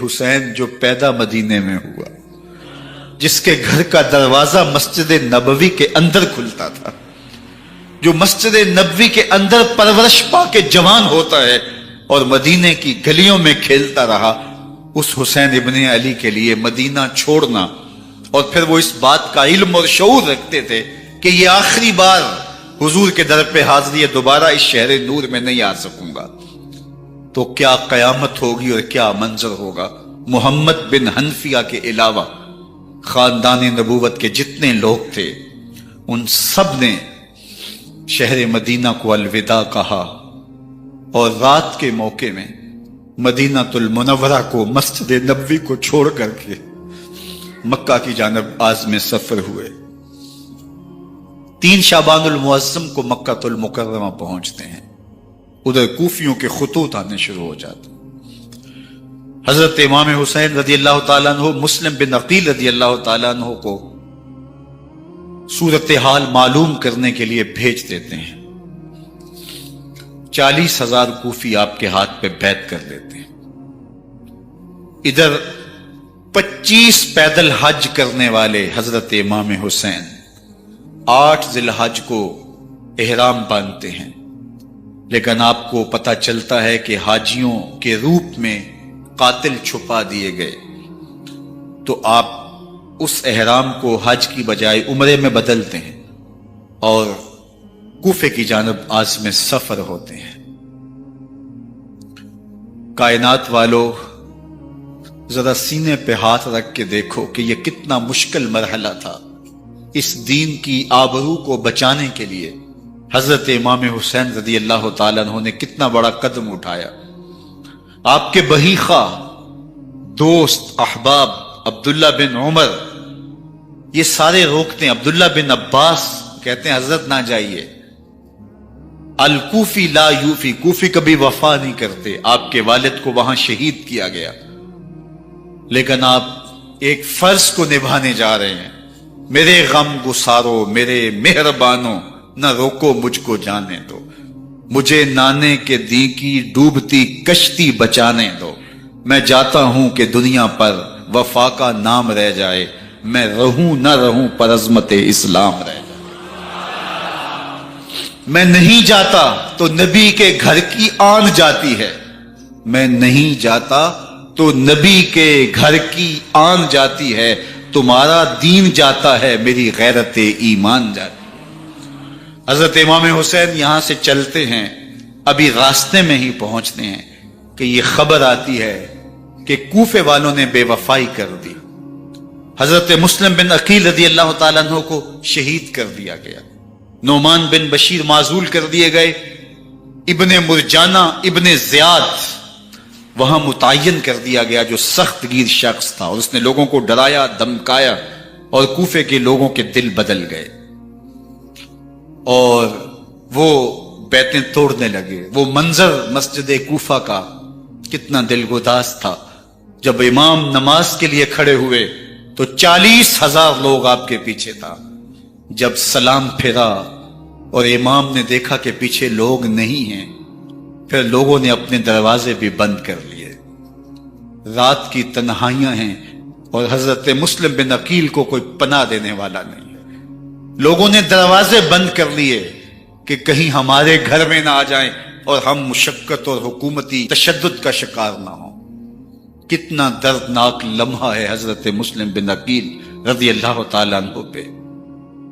حسین جو پیدا مدینے میں ہوا، جس کے گھر کا دروازہ مسجد نبوی کے اندر کھلتا تھا، جو مسجد نبوی کے اندر پرورش پا کے جوان ہوتا ہے اور مدینے کی گلیوں میں کھیلتا رہا، اس حسین ابن علی کے لیے مدینہ چھوڑنا، اور پھر وہ اس بات کا علم اور شعور رکھتے تھے کہ یہ آخری بار حضور کے در پہ حاضری ہے، دوبارہ اس شہر نور میں نہیں آ سکوں گا، تو کیا قیامت ہوگی اور کیا منظر ہوگا۔ محمد بن حنفیہ کے علاوہ خاندان نبوت کے جتنے لوگ تھے ان سب نے شہر مدینہ کو الوداع کہا، اور رات کے موقع میں مدینہ المنورہ کو، مسجد نبوی کو چھوڑ کر کے مکہ کی جانب عازم سفر ہوئے۔ 3 شعبان المعظم کو مکہ المکرمہ پہنچتے ہیں، ادھر کوفیوں کے خطوط آنے شروع ہو جاتے ہیں۔ حضرت امام حسین رضی اللہ تعالیٰ عنہ مسلم بن عقیل رضی اللہ تعالیٰ عنہ کو صورتحال معلوم کرنے کے لیے بھیج دیتے ہیں۔ 40,000 کوفی آپ کے ہاتھ پہ بیعت کر لیتے ہیں۔ ادھر 25 پیدل حج کرنے والے حضرت امام حسین 8 ذی الحج کو احرام باندھتے ہیں، لیکن آپ کو پتہ چلتا ہے کہ حاجیوں کے روپ میں قاتل چھپا دیے گئے، تو آپ اس احرام کو حج کی بجائے عمرے میں بدلتے ہیں اور کوفے کی جانب عازم سفر ہوتے ہیں۔ کائنات والو، ذرا سینے پہ ہاتھ رکھ کے دیکھو کہ یہ کتنا مشکل مرحلہ تھا۔ اس دین کی آبرو کو بچانے کے لیے حضرت امام حسین رضی اللہ تعالیٰ عنہ نے کتنا بڑا قدم اٹھایا۔ آپ کے بہیخہ دوست احباب عبداللہ بن عمر یہ سارے روکتے ہیں، عبداللہ بن عباس کہتے ہیں حضرت نہ جائیے، الکوفی لا یوفی، کوفی کبھی وفا نہیں کرتے، آپ کے والد کو وہاں شہید کیا گیا، لیکن آپ ایک فرض کو نبھانے جا رہے ہیں۔ میرے غم گسارو، میرے مہربانوں، نہ روکو مجھ کو جانے دو، مجھے نانے کے دی کی ڈوبتی کشتی بچانے دو، میں جاتا ہوں کہ دنیا پر وفا کا نام رہ جائے، میں رہوں نہ رہوں پر عظمت اسلام رہ جائے۔ میں نہیں جاتا تو نبی کے گھر کی آن جاتی ہے، میں نہیں جاتا تو نبی کے گھر کی آن جاتی ہے، تمہارا دین جاتا ہے، میری غیرت ایمان جاتی ہے۔ حضرت امام حسین یہاں سے چلتے ہیں، ابھی راستے میں ہی پہنچتے ہیں کہ یہ خبر آتی ہے کہ کوفے والوں نے بے وفائی کر دی، حضرت مسلم بن عقیل رضی اللہ تعالیٰ عنہ کو شہید کر دیا گیا، نعمان بن بشیر معزول کر دیے گئے، ابن مرجانہ ابن زیاد وہاں متعین کر دیا گیا جو سخت گیر شخص تھا، اور اس نے لوگوں کو ڈرایا دھمکایا اور کوفے کے لوگوں کے دل بدل گئے اور وہ بیعتیں توڑنے لگے۔ وہ منظر مسجد کوفہ کا کتنا دلگداز تھا، جب امام نماز کے لیے کھڑے ہوئے تو 40,000 لوگ آپ کے پیچھے تھا۔ جب سلام پھیرا اور امام نے دیکھا کہ پیچھے لوگ نہیں ہیں، پھر لوگوں نے اپنے دروازے بھی بند کر لیے۔ رات کی تنہائیاں ہیں اور حضرت مسلم بن عقیل کو کوئی پناہ دینے والا نہیں ہے۔ لوگوں نے دروازے بند کر لیے کہ کہیں ہمارے گھر میں نہ آ جائیں اور ہم مشقت اور حکومتی تشدد کا شکار نہ ہوں۔ کتنا دردناک لمحہ ہے حضرت مسلم بن عقیل رضی اللہ تعالیٰ عنہ پہ،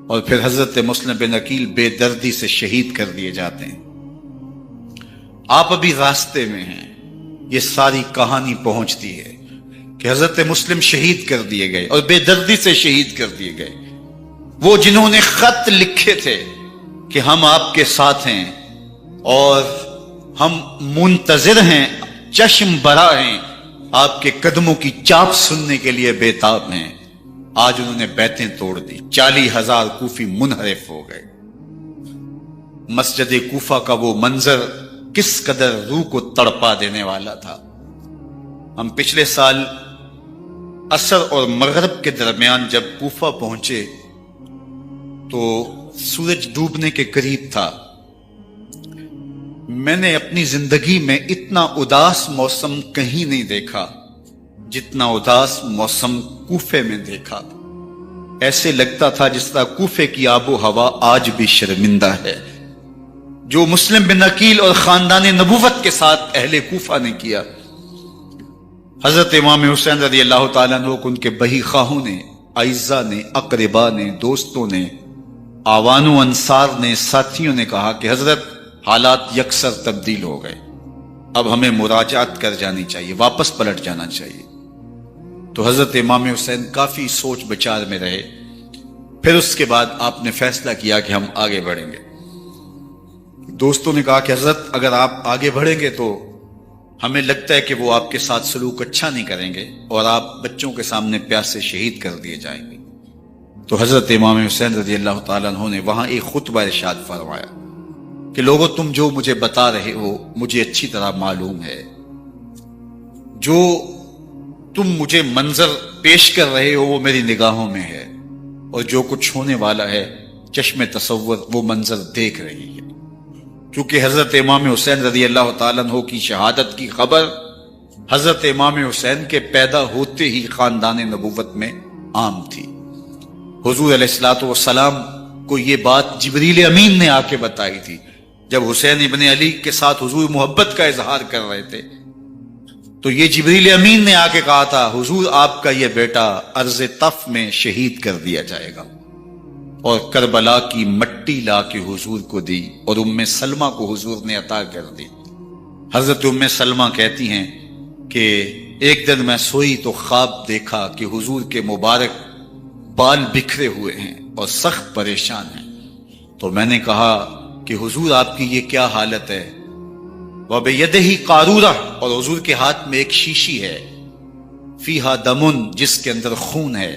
اور پھر حضرت مسلم بن عقیل بے دردی سے شہید کر دیے جاتے ہیں۔ آپ ابھی راستے میں ہیں، یہ ساری کہانی پہنچتی ہے کہ حضرت مسلم شہید کر دیے گئے اور بے دردی سے شہید کر دیے گئے۔ وہ جنہوں نے خط لکھے تھے کہ ہم آپ کے ساتھ ہیں اور ہم منتظر ہیں، چشم برا ہیں، آپ کے قدموں کی چاپ سننے کے لیے بےتاب ہیں، آج انہوں نے بیعتیں توڑ دی۔ 40,000 کوفی منحرف ہو گئے۔ مسجد کوفہ کا وہ منظر کس قدر روح کو تڑپا دینے والا تھا۔ ہم پچھلے سال عصر اور مغرب کے درمیان جب کوفہ پہنچے تو سورج ڈوبنے کے قریب تھا۔ میں نے اپنی زندگی میں اتنا اداس موسم کہیں نہیں دیکھا جتنا اداس موسم کوفے میں دیکھا، ایسے لگتا تھا جس طرح کوفے کی آب و ہوا آج بھی شرمندہ ہے۔ جو مسلم بن عقیل اور خاندان نبوت کے ساتھ اہل کوفہ نے کیا، حضرت امام حسین رضی اللہ تعالیٰ عنہ کو ان کے بہی خواہوں نے، اعزاء نے، اقربا نے، دوستوں نے، آوان و انصار نے، ساتھیوں نے کہا کہ حضرت حالات یکسر تبدیل ہو گئے، اب ہمیں مراجعت کر جانی چاہیے، واپس پلٹ جانا چاہیے۔ تو حضرت امام حسین کافی سوچ بچار میں رہے، پھر اس کے بعد آپ نے فیصلہ کیا کہ ہم آگے بڑھیں گے۔ دوستوں نے کہا کہ حضرت اگر آپ آگے بڑھیں گے تو ہمیں لگتا ہے کہ وہ آپ کے ساتھ سلوک اچھا نہیں کریں گے اور آپ بچوں کے سامنے پیاسے شہید کر دیے جائیں گے۔ تو حضرت امام حسین رضی اللہ تعالیٰ عنہ نے وہاں ایک خطبہ ارشاد فرمایا کہ لوگوں تم جو مجھے بتا رہے ہو مجھے اچھی طرح معلوم ہے، جو تم مجھے منظر پیش کر رہے ہو وہ میری نگاہوں میں ہے، اور جو کچھ ہونے والا ہے چشم تصور وہ منظر دیکھ رہی ہے۔ چونکہ حضرت امام حسین رضی اللہ تعالیٰ عنہ کی شہادت کی خبر حضرت امام حسین کے پیدا ہوتے ہی خاندان نبوت میں عام تھی۔ حضور علیہ الصلوۃ والسلام کو یہ بات جبریل امین نے آ کے بتائی تھی جب حسین ابن علی کے ساتھ حضور محبت کا اظہار کر رہے تھے، تو یہ جبریل امین نے آ کے کہا تھا حضور آپ کا یہ بیٹا ارض طف میں شہید کر دیا جائے گا، اور کربلا کی مٹی لا کے حضور کو دی اور ام سلمہ کو حضور نے عطا کر دی۔ حضرت ام سلمہ کہتی ہیں کہ ایک دن میں سوئی تو خواب دیکھا کہ حضور کے مبارک بال بکھرے ہوئے ہیں اور سخت پریشان ہیں، تو میں نے کہا کہ حضور آپ کی یہ کیا حالت ہے؟ وَبِيَدِهِ قَارُورَةٌ، اور حضور کے ہاتھ میں ایک شیشی ہے، فِيهَا دَمٌ، جس کے اندر خون ہے۔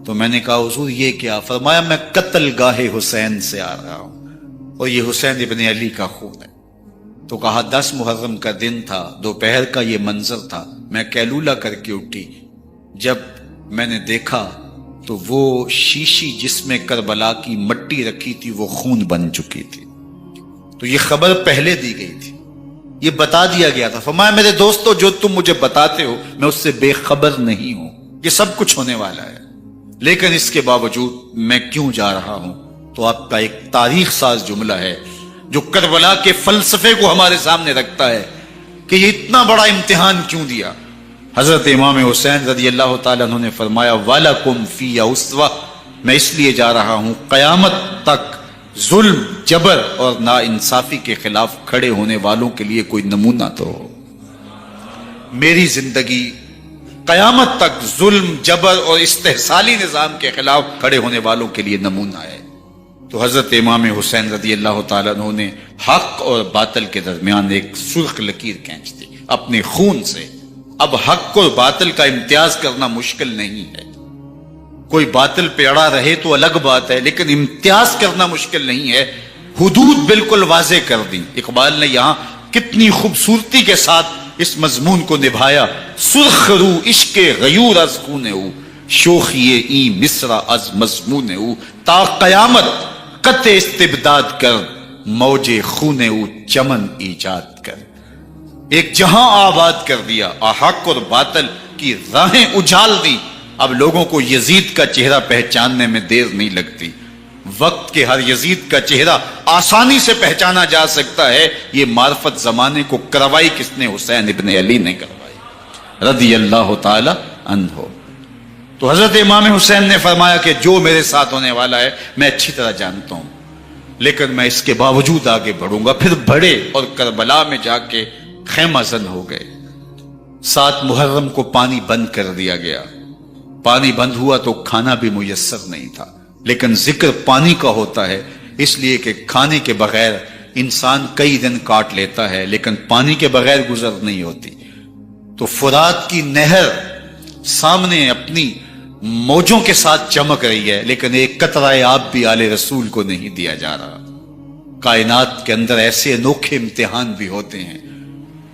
تو میں نے کہا حضور یہ کیا؟ فرمایا میں قتل گاہ حسین سے آ رہا ہوں اور یہ حسین ابن علی کا خون ہے۔ تو کہا 10 محرم کا دن تھا، دوپہر کا یہ منظر تھا، میں کیلولہ کر کے اٹھی، جب میں نے دیکھا تو وہ شیشی جس میں کربلا کی مٹی رکھی تھی وہ خون بن چکی تھی۔ تو یہ خبر پہلے دی گئی تھی، یہ بتا دیا گیا تھا۔ فرمایا میرے دوستو جو تم مجھے بتاتے ہو میں اس سے بے خبر نہیں ہوں، یہ سب کچھ ہونے والا ہے، لیکن اس کے باوجود میں کیوں جا رہا ہوں؟ تو آپ کا ایک تاریخ ساز جملہ ہے جو کربلا کے فلسفے کو ہمارے سامنے رکھتا ہے کہ یہ اتنا بڑا امتحان کیوں دیا۔ حضرت امام حسین رضی اللہ تعالیٰ عنہ نے فرمایا وَلَكُمْ فِيَّ أُسْوَةٌ، میں اس لیے جا رہا ہوں قیامت تک ظلم، جبر اور ناانصافی کے خلاف کھڑے ہونے والوں کے لیے کوئی نمونہ تو ہو۔ میری زندگی قیامت تک ظلم، جبر اور استحصالی نظام کے خلاف کھڑے ہونے والوں کے لیے نمونہ ہے۔ تو حضرت امام حسین رضی اللہ تعالیٰ عنہ نے حق اور باطل کے درمیان ایک سرخ لکیر کھینچ دی اپنے خون سے۔ اب حق اور باطل کا امتیاز کرنا مشکل نہیں ہے، کوئی باطل پہ اڑا رہے تو الگ بات ہے، لیکن امتیاز کرنا مشکل نہیں ہے۔ حدود بالکل واضح کر دی۔ اقبال نے یہاں کتنی خوبصورتی کے ساتھ اس مضمون کو نبھایا۔ سرخ رو عشق غیور از خون او، شوخی این مصرع از مضمون او، تا قیامت قطع استبداد کر، موج خون او چمن ایجاد کر۔ ایک جہاں آباد کر دیا، حق اور باطل کی راہیں اجال دی۔ اب لوگوں کو یزید کا چہرہ پہچاننے میں دیر نہیں لگتی، وقت کے ہر یزید کا چہرہ آسانی سے پہچانا جا سکتا ہے۔ یہ معرفت زمانے کو کروائی کس نے؟ حسین ابن علی نے کروائی رضی اللہ تعالی عنہ۔ تو حضرت امام حسین نے فرمایا کہ جو میرے ساتھ ہونے والا ہے میں اچھی طرح جانتا ہوں، لیکن میں اس کے باوجود آگے بڑھوں گا۔ پھر بڑھے اور کربلا میں جا کے خیمہ زن ہو گئے۔ 7 محرم کو پانی بند کر دیا گیا۔ پانی بند ہوا تو کھانا بھی میسر نہیں تھا، لیکن ذکر پانی کا ہوتا ہے اس لیے کہ کھانے کے بغیر انسان کئی دن کاٹ لیتا ہے، لیکن پانی کے بغیر گزر نہیں ہوتی۔ تو فرات کی نہر سامنے اپنی موجوں کے ساتھ چمک رہی ہے، لیکن ایک قطرہ آب بھی آل رسول کو نہیں دیا جا رہا۔ کائنات کے اندر ایسے انوکھے امتحان بھی ہوتے ہیں۔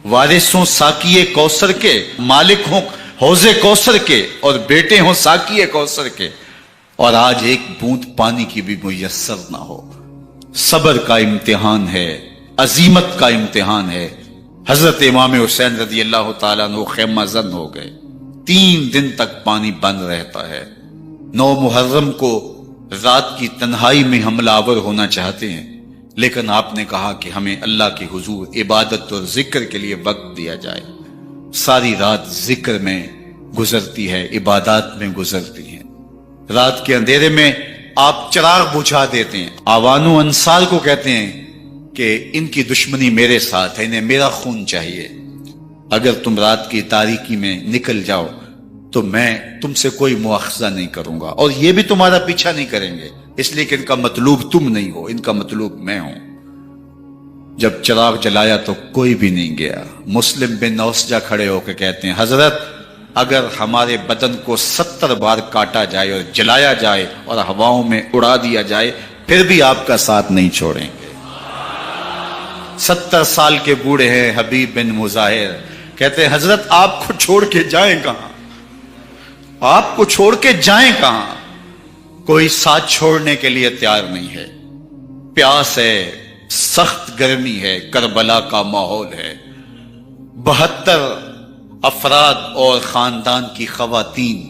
وارثوں ساقیے کوثر کے، مالک ہوں حوض کوثر کے، اور بیٹے ہوں ساقیے کوثر کے، اور آج ایک بوند پانی کی بھی میسر نہ ہو۔ صبر کا امتحان ہے، عزیمت کا امتحان ہے۔ حضرت امام حسین رضی اللہ تعالیٰ عنہ خیمہ زن ہو گئے۔ 3 دن تک پانی بند رہتا ہے۔ 9 محرم کو رات کی تنہائی میں حملہ آور ہونا چاہتے ہیں، لیکن آپ نے کہا کہ ہمیں اللہ کے حضور عبادت اور ذکر کے لیے وقت دیا جائے۔ ساری رات ذکر میں گزرتی ہے، عبادات میں گزرتی ہے۔ رات کے اندھیرے میں آپ چراغ بجھا دیتے ہیں۔ آوان و انصار کو کہتے ہیں کہ ان کی دشمنی میرے ساتھ ہے، انہیں میرا خون چاہیے، اگر تم رات کی تاریکی میں نکل جاؤ تو میں تم سے کوئی مواخذہ نہیں کروں گا، اور یہ بھی تمہارا پیچھا نہیں کریں گے، اس لیے کہ ان کا مطلوب تم نہیں ہو، ان کا مطلوب میں ہوں۔ جب چراغ جلایا تو کوئی بھی نہیں گیا۔ مسلم بن نوسجہ کھڑے ہو کے کہتے ہیں حضرت اگر ہمارے بدن کو 70 بار کاٹا جائے اور جلایا جائے اور ہواؤں میں اڑا دیا جائے پھر بھی آپ کا ساتھ نہیں چھوڑیں گے۔ 70 سال کے بوڑھے ہیں حبیب بن مظاہر، کہتے ہیں حضرت آپ کو چھوڑ کے جائیں کہاں، آپ کو چھوڑ کے جائیں کہاں؟ کوئی ساتھ چھوڑنے کے لیے تیار نہیں ہے۔ پیاس ہے، سخت گرمی ہے، کربلا کا ماحول ہے، 72 افراد اور خاندان کی خواتین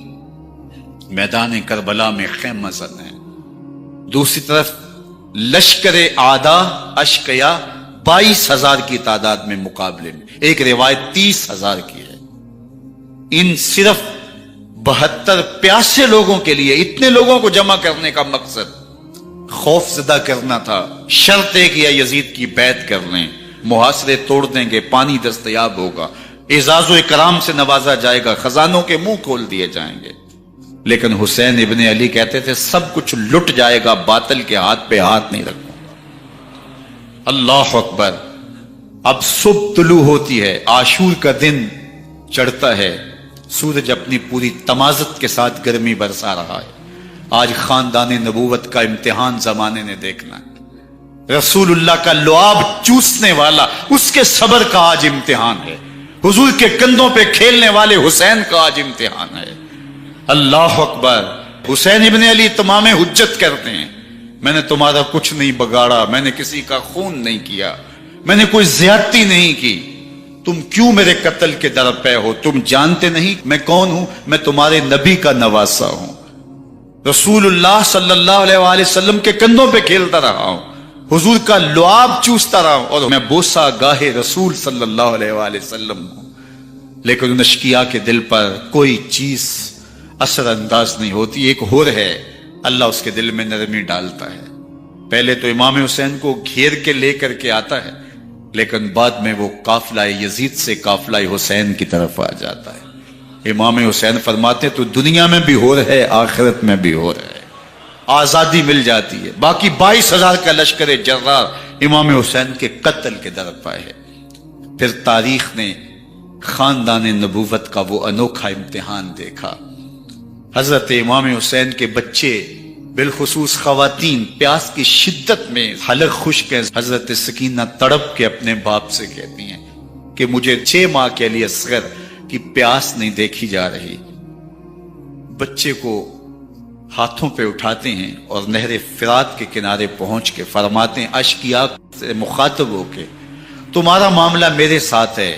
میدان کربلا میں خیمہ زن ہیں۔ دوسری طرف لشکر اعداء اشقیا 22,000 کی تعداد میں مقابلے میں، ایک روایت 30,000 کی ہے۔ ان صرف 72 پیاسے لوگوں کے لیے اتنے لوگوں کو جمع کرنے کا مقصد خوف زدہ کرنا تھا۔ شرط ہے کہ یزید کی بیعت کر لیں، محاصرے توڑ دیں گے، پانی دستیاب ہوگا، اعزاز و اکرام سے نوازا جائے گا، خزانوں کے منہ کھول دیے جائیں گے۔ لیکن حسین ابن علی کہتے تھے سب کچھ لٹ جائے گا، باطل کے ہاتھ پہ ہاتھ نہیں رکھوں گا۔ اللہ اکبر۔ اب صبح طلوع ہوتی ہے، عاشور کا دن چڑھتا ہے، سورج اپنی پوری تمازت کے ساتھ گرمی برسا رہا ہے۔ آج خاندان نبوت کا امتحان زمانے نے دیکھنا ہے۔ رسول اللہ کا لعاب چوسنے والا اس کے صبر کا آج امتحان ہے، حضور کے کندھوں پہ کھیلنے والے حسین کا آج امتحان ہے۔ اللہ اکبر۔ حسین ابن علی تمام حجت کرتے ہیں میں نے تمہارا کچھ نہیں بگاڑا، میں نے کسی کا خون نہیں کیا، میں نے کوئی زیادتی نہیں کی، تم کیوں میرے قتل کے در پہ ہو؟ تم جانتے نہیں میں کون ہوں؟ میں تمہارے نبی کا نواسا ہوں، رسول اللہ صلی اللہ علیہ وآلہ وسلم کے کندھوں پہ کھیلتا رہا ہوں، حضور کا لعاب چوستا رہا ہوں، اور میں بوسہ گاہے رسول صلی اللہ علیہ وآلہ وسلم ہوں۔ لیکن ان اشقیاء کے دل پر کوئی چیز اثر انداز نہیں ہوتی۔ ایک ہور ہے، اللہ اس کے دل میں نرمی ڈالتا ہے۔ پہلے تو امام حسین کو گھیر کے لے کر کے آتا ہے، لیکن بعد میں وہ قافلہ یزید سے قافلہ حسین کی طرف آ جاتا ہے۔ امام حسین فرماتے تو دنیا میں بھی ہو رہے، آخرت میں بھی ہو رہے، آزادی مل جاتی ہے۔ باقی 22,000 کا لشکر جرار امام حسین کے قتل کے در پہ ہے۔ پھر تاریخ نے خاندان نبوت کا وہ انوکھا امتحان دیکھا۔ حضرت امام حسین کے بچے بالخصوص خواتین پیاس کی شدت میں حلق خشک ہیں۔ حضرت سکینہ تڑپ کے اپنے باپ سے کہتی ہیں کہ مجھے 6 ماہ کے لیے اصغر کی پیاس نہیں دیکھی جا رہی۔ بچے کو ہاتھوں پہ اٹھاتے ہیں اور نہر فرات کے کنارے پہنچ کے فرماتے ہیں اشقیاء سے مخاطب ہو کے تمہارا معاملہ میرے ساتھ ہے،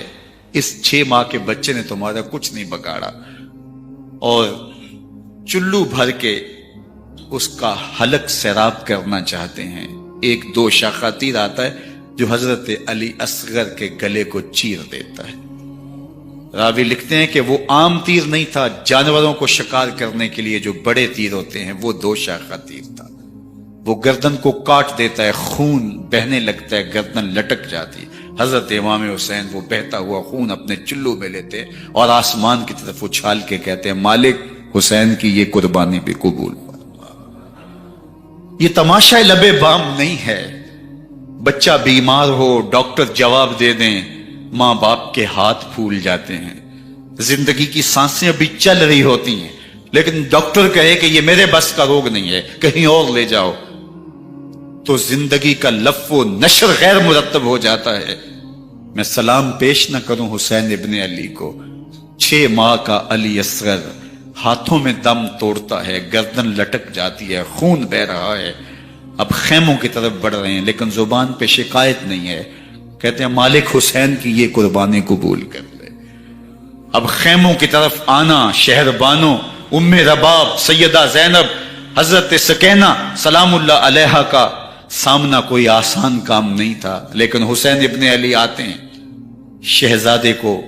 اس 6 ماہ کے بچے نے تمہارا کچھ نہیں بگاڑا، اور چلو بھر کے اس کا حلق سیراب کرنا چاہتے ہیں۔ ایک 2 شاخہ تیر آتا ہے جو حضرت علی اصغر کے گلے کو چیر دیتا ہے۔ راوی لکھتے ہیں کہ وہ عام تیر نہیں تھا، جانوروں کو شکار کرنے کے لیے جو بڑے تیر ہوتے ہیں وہ 2 شاخہ تیر تھا۔ وہ گردن کو کاٹ دیتا ہے، خون بہنے لگتا ہے، گردن لٹک جاتی۔ حضرت امام حسین وہ بہتا ہوا خون اپنے چلو میں لیتے اور آسمان کی طرف اچھال کے کہتے ہیں مالک حسین کی یہ قربانی بھی قبول۔ یہ تماشا لبے بام نہیں ہے۔ بچہ بیمار ہو، ڈاکٹر جواب دے دیں، ماں باپ کے ہاتھ پھول جاتے ہیں۔ زندگی کی سانسیں ابھی چل رہی ہوتی ہیں، لیکن ڈاکٹر کہے کہ یہ میرے بس کا روگ نہیں ہے، کہیں اور لے جاؤ، تو زندگی کا لف و نشر غیر مرتب ہو جاتا ہے۔ میں سلام پیش نہ کروں حسین ابن علی کو، 6 ماہ کا علی اصغر ہاتھوں میں دم توڑتا ہے، گردن لٹک جاتی ہے، خون بہ رہا ہے۔ اب خیموں کی طرف بڑھ رہے ہیں، لیکن زبان پہ شکایت نہیں ہے، کہتے ہیں مالک حسین کی یہ قربانی قبول کر لے۔ اب خیموں کی طرف آنا، شہر بانو، ام رباب، سیدہ زینب، حضرت سکینہ سلام اللہ علیہا کا سامنا کوئی آسان کام نہیں تھا، لیکن حسین ابن علی آتے ہیں، شہزادے کو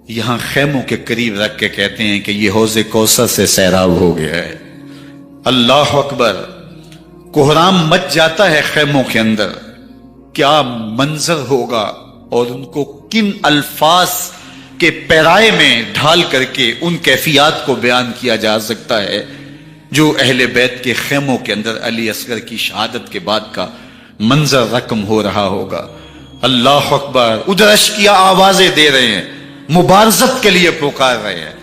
یہاں خیموں کے قریب رکھ کے کہتے ہیں کہ یہ حوض کوثر سے سیراب ہو گیا ہے۔ اللہ اکبر! کوہرام مچ جاتا ہے خیموں کے اندر، کیا منظر ہوگا، اور ان کو کن الفاظ کے پیرائے میں ڈھال کر کے ان کیفیات کو بیان کیا جا سکتا ہے جو اہل بیت کے خیموں کے اندر علی اصغر کی شہادت کے بعد کا منظر رقم ہو رہا ہوگا۔ اللہ اکبر! ادھر اشکیا آوازیں دے رہے ہیں، مبارزت کے لیے پکار رہے ہیں۔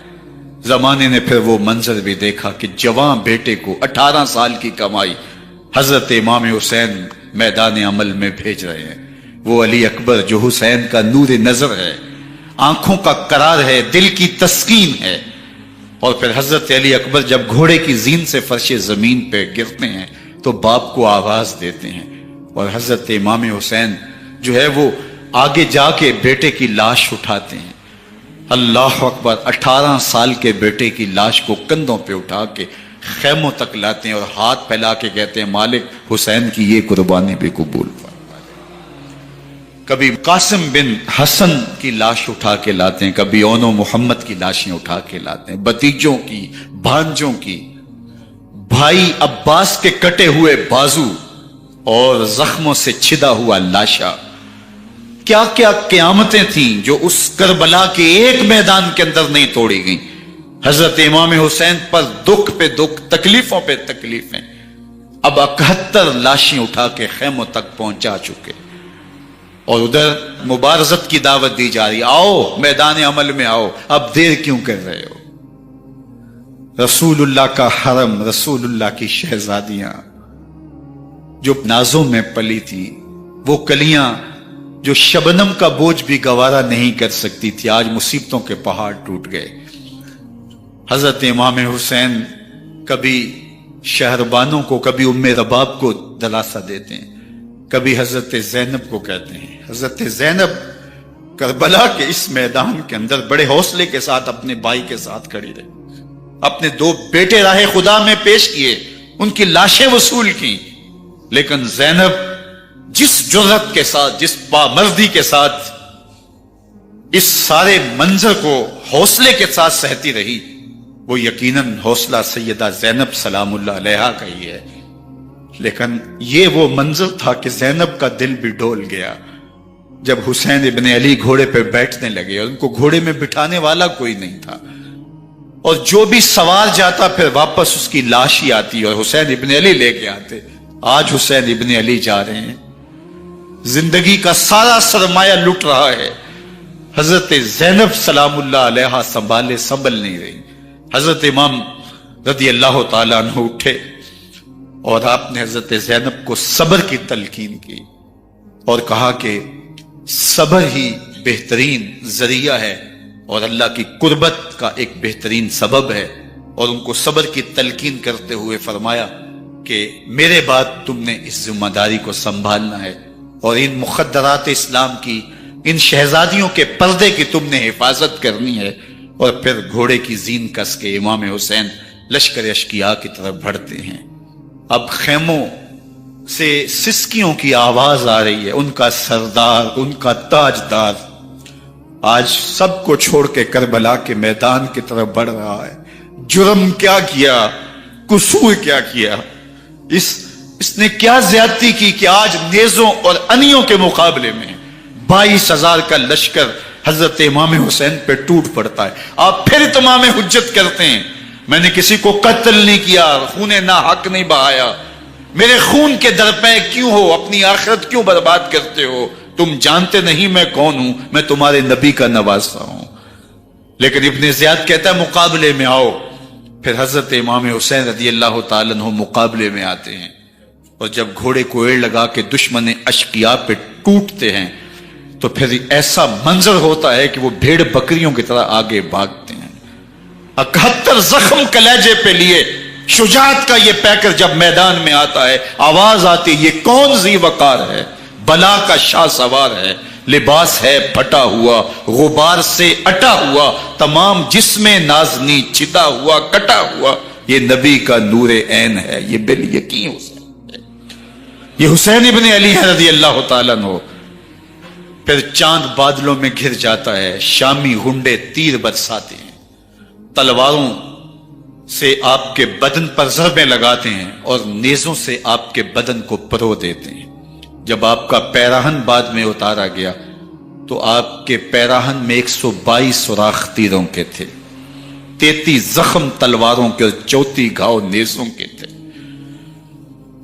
زمانے نے پھر وہ منظر بھی دیکھا کہ جوان بیٹے کو 18 سال کی کمائی حضرت امام حسین میدان عمل میں بھیج رہے ہیں۔ وہ علی اکبر جو حسین کا نور نظر ہے، آنکھوں کا قرار ہے، دل کی تسکین ہے۔ اور پھر حضرت علی اکبر جب گھوڑے کی زین سے فرش زمین پہ گرتے ہیں تو باپ کو آواز دیتے ہیں، اور حضرت امام حسین جو ہے وہ آگے جا کے بیٹے کی لاش اٹھاتے ہیں۔ اللہ اکبر! 18 سال کے بیٹے کی لاش کو کندھوں پہ اٹھا کے خیموں تک لاتے ہیں اور ہاتھ پھیلا کے کہتے ہیں مالک حسین کی یہ قربانی بھی قبول فرما۔ کبھی قاسم بن حسن کی لاش اٹھا کے لاتے ہیں، کبھی اون و محمد کی لاشیں اٹھا کے لاتے ہیں، بتیجوں کی، بھانجوں کی، بھائی عباس کے کٹے ہوئے بازو اور زخموں سے چھدا ہوا لاشا۔ کیا کیا قیامتیں تھیں جو اس کربلا کے ایک میدان کے اندر نہیں توڑی گئیں۔ حضرت امام حسین پر دکھ پہ دکھ، تکلیفوں پہ تکلیفیں۔ اب 71 لاشیں اٹھا کے خیموں تک پہنچا چکے، اور ادھر مبارزت کی دعوت دی جا رہی، آؤ میدان عمل میں آؤ، اب دیر کیوں کر رہے ہو۔ رسول اللہ کا حرم، رسول اللہ کی شہزادیاں جو نازوں میں پلی تھی، وہ کلیاں جو شبنم کا بوجھ بھی گوارا نہیں کر سکتی تھی، آج مصیبتوں کے پہاڑ ٹوٹ گئے۔ حضرت امام حسین کبھی شہربانوں کو، کبھی ام رباب کو دلاسا دیتے ہیں، کبھی حضرت زینب کو کہتے ہیں۔ حضرت زینب کربلا کے اس میدان کے اندر بڑے حوصلے کے ساتھ اپنے بھائی کے ساتھ کھڑی رہی، اپنے 2 بیٹے راہ خدا میں پیش کیے، ان کی لاشیں وصول کی، لیکن زینب جس جرأت کے ساتھ، جس بامردی کے ساتھ اس سارے منظر کو حوصلے کے ساتھ سہتی رہی، وہ یقیناً حوصلہ سیدہ زینب سلام اللہ علیہا کا ہی ہے۔ لیکن یہ وہ منظر تھا کہ زینب کا دل بھی ڈول گیا جب حسین ابن علی گھوڑے پہ بیٹھنے لگے، اور ان کو گھوڑے میں بٹھانے والا کوئی نہیں تھا، اور جو بھی سوار جاتا پھر واپس اس کی لاش ہی آتی اور حسین ابن علی لے کے آتے۔ آج حسین ابن علی جا رہے ہیں، زندگی کا سارا سرمایہ لٹ رہا ہے، حضرت زینب سلام اللہ علیہا سنبھل نہیں رہی۔ حضرت امام رضی اللہ تعالیٰ عنہ اٹھے اور آپ نے حضرت زینب کو صبر کی تلقین کی اور کہا کہ صبر ہی بہترین ذریعہ ہے اور اللہ کی قربت کا ایک بہترین سبب ہے، اور ان کو صبر کی تلقین کرتے ہوئے فرمایا کہ میرے بعد تم نے اس ذمہ داری کو سنبھالنا ہے، اور ان مخدرات اسلام کی، ان شہزادیوں کے پردے کی تم نے حفاظت کرنی ہے۔ اور پھر گھوڑے کی زین کس کے امام حسین لشکر اشکیا کی طرف بڑھتے ہیں۔ اب خیموں سے سسکیوں کی آواز آ رہی ہے، ان کا سردار، ان کا تاجدار آج سب کو چھوڑ کے کربلا کے میدان کی طرف بڑھ رہا ہے۔ جرم کیا کیا، قصور کیا کیا، اس نے کیا زیادتی کی کہ آج نیزوں اور انیوں کے مقابلے میں 22,000 کا لشکر حضرت امام حسین پہ ٹوٹ پڑتا ہے۔ آپ پھر اتمام حجت کرتے ہیں، میں نے کسی کو قتل نہیں کیا، خون ناحق نہیں بہایا، میرے خون کے درپے کیوں ہو، اپنی آخرت کیوں برباد کرتے ہو، تم جانتے نہیں میں کون ہوں، میں تمہارے نبی کا نواسا ہوں۔ لیکن ابن زیاد کہتا ہے مقابلے میں آؤ۔ پھر حضرت امام حسین رضی اللہ تعالیٰ عنہ مقابلے میں آتے ہیں، اور جب گھوڑے کو ایڑ لگا کے دشمن اشقیاء پہ ٹوٹتے ہیں تو پھر ایسا منظر ہوتا ہے کہ وہ بھیڑ بکریوں کی طرح آگے بھاگتے ہیں۔ 71 زخم کلیجے پہ لیے شجاعت کا یہ پیکر جب میدان میں آتا ہے، آواز آتی، یہ کون ذی وقار ہے، بلا کا شاہ سوار ہے، لباس ہے پھٹا ہوا غبار سے اٹا ہوا، تمام جسم نازنی چتا ہوا کٹا ہوا، یہ نبی کا نور عین ہے، یہ بالیقین حسین ہے، یہ حسین ابن علی ہے رضی اللہ تعالیٰ عنہ۔ پھر چاند بادلوں میں گھر جاتا ہے، شامی غنڈے تیر برساتے ہیں، تلواروں سے آپ کے بدن پر ضربیں لگاتے ہیں اور نیزوں سے آپ کے بدن کو پرو دیتے ہیں۔ جب آپ کا پیراہن بعد میں اتارا گیا تو آپ کے پیراہن میں 122 سوراخ تیروں کے تھے، 33 زخم تلواروں کے اور 34 گھاؤ نیزوں کے تھے۔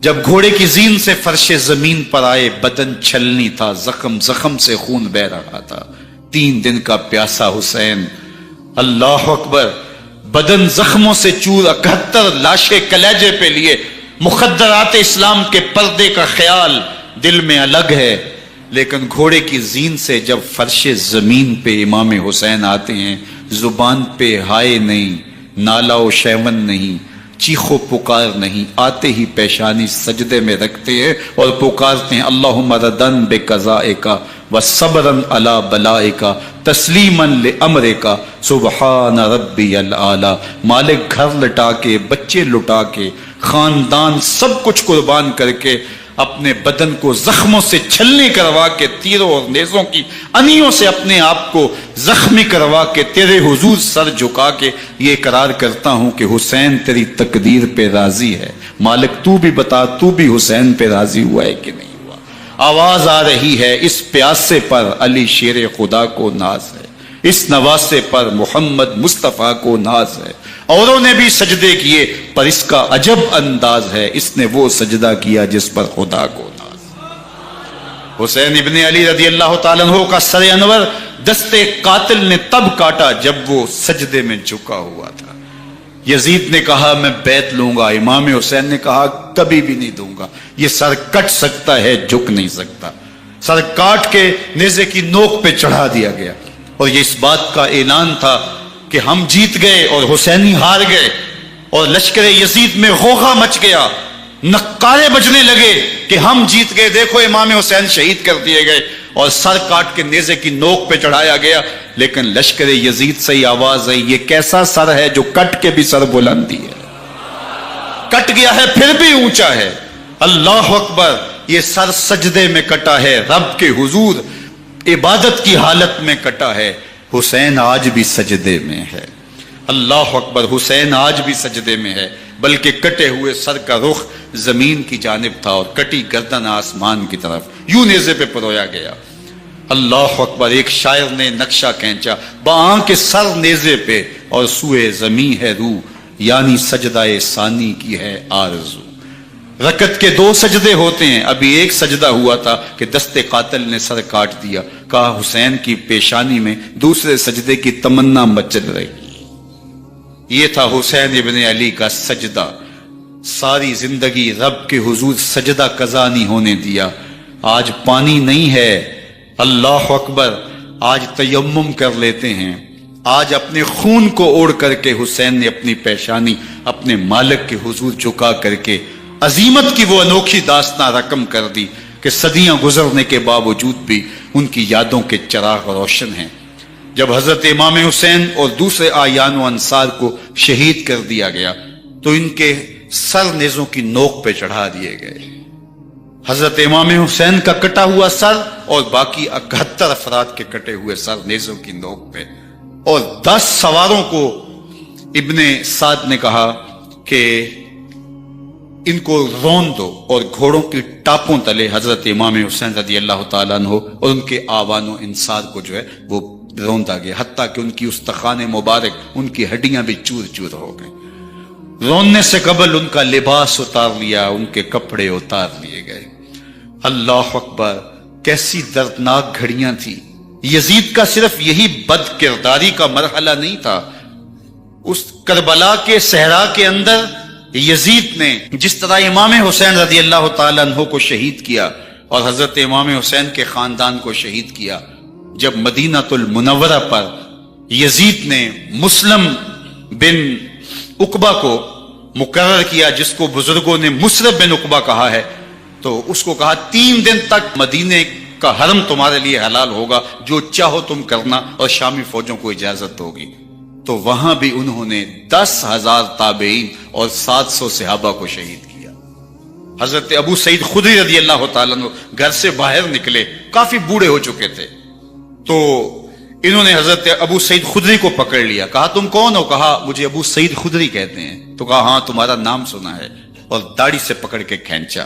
جب گھوڑے کی زین سے فرش زمین پر آئے، بدن چھلنی تھا، زخم زخم سے خون بہ رہا تھا، 3 دن کا پیاسا حسین، اللہ اکبر، بدن زخموں سے چور، 71 لاشیں کلیجے پہ لیے، مخدرات اسلام کے پردے کا خیال دل میں الگ ہے، لیکن گھوڑے کی زین سے جب فرش زمین پہ امام حسین آتے ہیں، زبان پہ ہائے نہیں، نالا و شیون نہیں، چیخ و پکار نہیں، آتے ہی پیشانی سجدے میں رکھتے ہیں اور پکارتے ہیں اللہم ردن بقضائک وصبرن علی بلائک تسلیما لامرک سبحان ربی العالی۔ مالک گھر لٹا کے، بچے لٹا کے، خاندان سب کچھ قربان کر کے، اپنے بدن کو زخموں سے چھلنی کروا کے، تیروں اور نیزوں کی انیوں سے اپنے آپ کو زخمی کروا کے، تیرے حضور سر جھکا کے یہ اقرار کرتا ہوں کہ حسین تیری تقدیر پہ راضی ہے، مالک تو بھی بتا، تو بھی حسین پہ راضی ہوا ہے کہ نہیں ہوا۔ آواز آ رہی ہے، اس پیاسے پر علی شیر خدا کو ناز ہے، اس نواسے پر محمد مصطفیٰ کو ناز ہے۔ اوروں نے بھی سجدے کیے پر اس کا عجب انداز ہے، اس نے وہ سجدہ کیا جس پر خدا کو ناز ہے۔ حسین ابن علی رضی اللہ تعالیٰ عنہ کا سر انور دستے قاتل نے تب کاٹا جب وہ سجدے میں جھکا ہوا تھا۔ یزید نے کہا میں بیعت لوں گا، امام حسین نے کہا کبھی بھی نہیں دوں گا، یہ سر کٹ سکتا ہے جھک نہیں سکتا۔ سر کاٹ کے نیزے کی نوک پہ چڑھا دیا گیا اور یہ اس بات کا اعلان تھا کہ ہم جیت گئے اور حسینی ہار گئے، اور لشکر یزید میں غوغا مچ گیا، نقارے بجنے لگے کہ ہم جیت گئے، دیکھو امام حسین شہید کر دیے گئے، اور سر کاٹ کے نیزے کی نوک پہ چڑھایا گیا۔ لیکن لشکر یزید سے ہی آواز آئی یہ کیسا سر ہے جو کٹ کے بھی سر بلندی ہے، کٹ گیا ہے پھر بھی اونچا ہے، اللہ اکبر، یہ سر سجدے میں کٹا ہے، رب کے حضور عبادت کی حالت میں کٹا ہے۔ حسین آج بھی سجدے میں ہے، اللہ اکبر، حسین آج بھی سجدے میں ہے، بلکہ کٹے ہوئے سر کا رخ زمین کی جانب تھا اور کٹی گردن آسمان کی طرف، یوں نیزے پہ پرویا گیا۔ اللہ اکبر، ایک شاعر نے نقشہ کھینچا، باں کے سر نیزے پہ اور سوئے زمین ہے روح، یعنی سجدہ ثانی کی ہے آرزو۔ رکعت کے 2 سجدے ہوتے ہیں، ابھی ایک سجدہ ہوا تھا کہ دستے قاتل نے سر کاٹ دیا، کہا حسین کی پیشانی میں دوسرے سجدے کی تمنا مچل رہی۔ یہ تھا حسین ابن علی کا سجدہ، ساری زندگی رب کے حضور سجدہ قضا نہیں ہونے دیا۔ آج پانی نہیں ہے، اللہ اکبر، آج تیمم کر لیتے ہیں، آج اپنے خون کو اوڑھ کر کے حسین نے اپنی پیشانی اپنے مالک کے حضور جھکا کر کے عظیمت کی وہ انوکھی داستان رقم کر دی کہ صدیاں گزرنے کے باوجود بھی ان کی یادوں کے چراغ روشن ہیں۔ جب حضرت امام حسین اور دوسرے آیان و انصار کو شہید کر دیا گیا تو ان کے سر نیزوں کی نوک پہ چڑھا دیے گئے۔ حضرت امام حسین کا کٹا ہوا سر اور باقی 71 افراد کے کٹے ہوئے سر نیزوں کی نوک پہ، اور 10 سواروں کو ابن سعد نے کہا کہ ان کو رون دو، اور گھوڑوں کی ٹاپوں تلے حضرت امام حسین رضی اللہ تعالیٰ عنہ اور ان کے آوان و انصار کو جو ہے وہ روندا گیا، حتیٰ کہ ان کی استخوان مبارک، ان کی ہڈیاں بھی چور چور ہو گئیں۔ روننے سے قبل ان کا لباس اتار لیا، ان کے کپڑے اتار لیے گئے۔ اللہ اکبر، کیسی دردناک گھڑیاں تھی۔ یزید کا صرف یہی بد کرداری کا مرحلہ نہیں تھا، اس کربلا کے صحرا کے اندر یزید نے جس طرح امام حسین رضی اللہ تعالیٰ عنہ کو شہید کیا اور حضرت امام حسین کے خاندان کو شہید کیا، جب مدینہ المنورہ پر یزید نے مسلم بن عقبہ کو مقرر کیا، جس کو بزرگوں نے مصرب بن عقبہ کہا ہے، تو اس کو کہا 3 دن تک مدینے کا حرم تمہارے لیے حلال ہوگا، جو چاہو تم کرنا، اور شامی فوجوں کو اجازت ہوگی۔ تو وہاں بھی انہوں نے 10,000 تابعین اور 700 صحابہ کو شہید کیا۔ حضرت ابو سعید خدری رضی اللہ تعالیٰ عنہ گھر سے باہر نکلے، کافی بوڑھے ہو چکے تھے، تو انہوں نے حضرت ابو سعید خدری کو پکڑ لیا، کہا تم کون ہو؟ کہا مجھے ابو سعید خدری کہتے ہیں۔ تو کہا ہاں تمہارا نام سنا ہے، اور داڑھی سے پکڑ کے کھینچا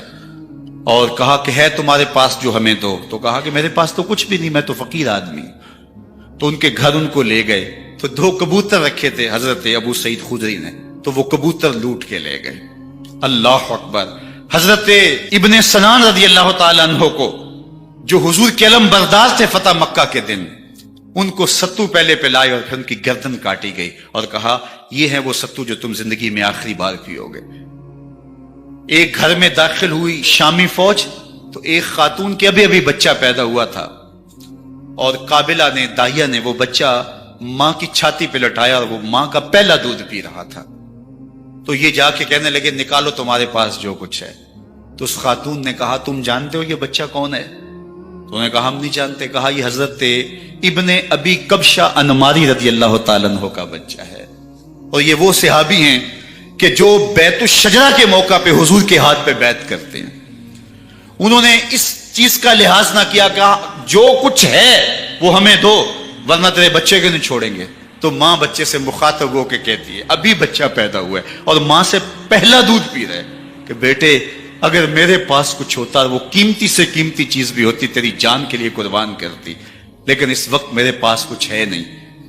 اور کہا کہ ہے تمہارے پاس جو ہمیں دو؟ تو کہا کہ میرے پاس تو کچھ بھی نہیں، میں تو فقیر آدمی ہوں۔ تو ان کے گھر ان کو لے گئے، تو 2 کبوتر رکھے تھے حضرت ابو سعید خدری نے، تو وہ کبوتر لوٹ کے لے گئے۔ اللہ اکبر۔ حضرت ابن سنان رضی اللہ تعالیٰ عنہ کو، جو حضور کے علم بردار تھے فتح مکہ کے دن، ان کو ستو پہلے پہ لائے اور پھر ان کی گردن کاٹی گئی، اور کہا یہ ہے وہ ستو جو تم زندگی میں آخری بار پیو گے۔ ایک گھر میں داخل ہوئی شامی فوج، تو ایک خاتون کے ابھی ابھی بچہ پیدا ہوا تھا، اور قابلہ نے، داہیہ نے وہ بچہ ماں کی چھاتی پہ لٹایا، اور وہ ماں کا پہلا دودھ پی رہا تھا۔ تو یہ جا کے کہنے لگے نکالو تمہارے پاس جو کچھ ہے۔ تو اس خاتون نے کہا تم جانتے ہو یہ بچہ کون ہے؟ تو انہوں نے کہا ہم نہیں جانتے۔ کہا یہ حضرت ابن ابی کبشہ انماری رضی اللہ تعالیٰ عنہ کا بچہ ہے، اور یہ وہ صحابی ہیں کہ جو بیت الشجرہ کے موقع پہ حضور کے ہاتھ پہ بیعت کرتے ہیں۔ انہوں نے اس چیز کا لحاظ نہ کیا کہ جو کچھ ہے وہ ہمیں دو، ورنہ تیرے بچے کے نہیں چھوڑیں گے۔ تو ماں بچے سے مخاطب ہو کے کہتی ہے، ابھی بچہ پیدا ہوا ہے اور ماں سے پہلا دودھ پی رہے، کہ بیٹے اگر میرے پاس کچھ ہوتا، وہ قیمتی سے قیمتی چیز بھی ہوتی، تیری جان کے لیے قربان کرتی، لیکن اس وقت میرے پاس کچھ ہے نہیں۔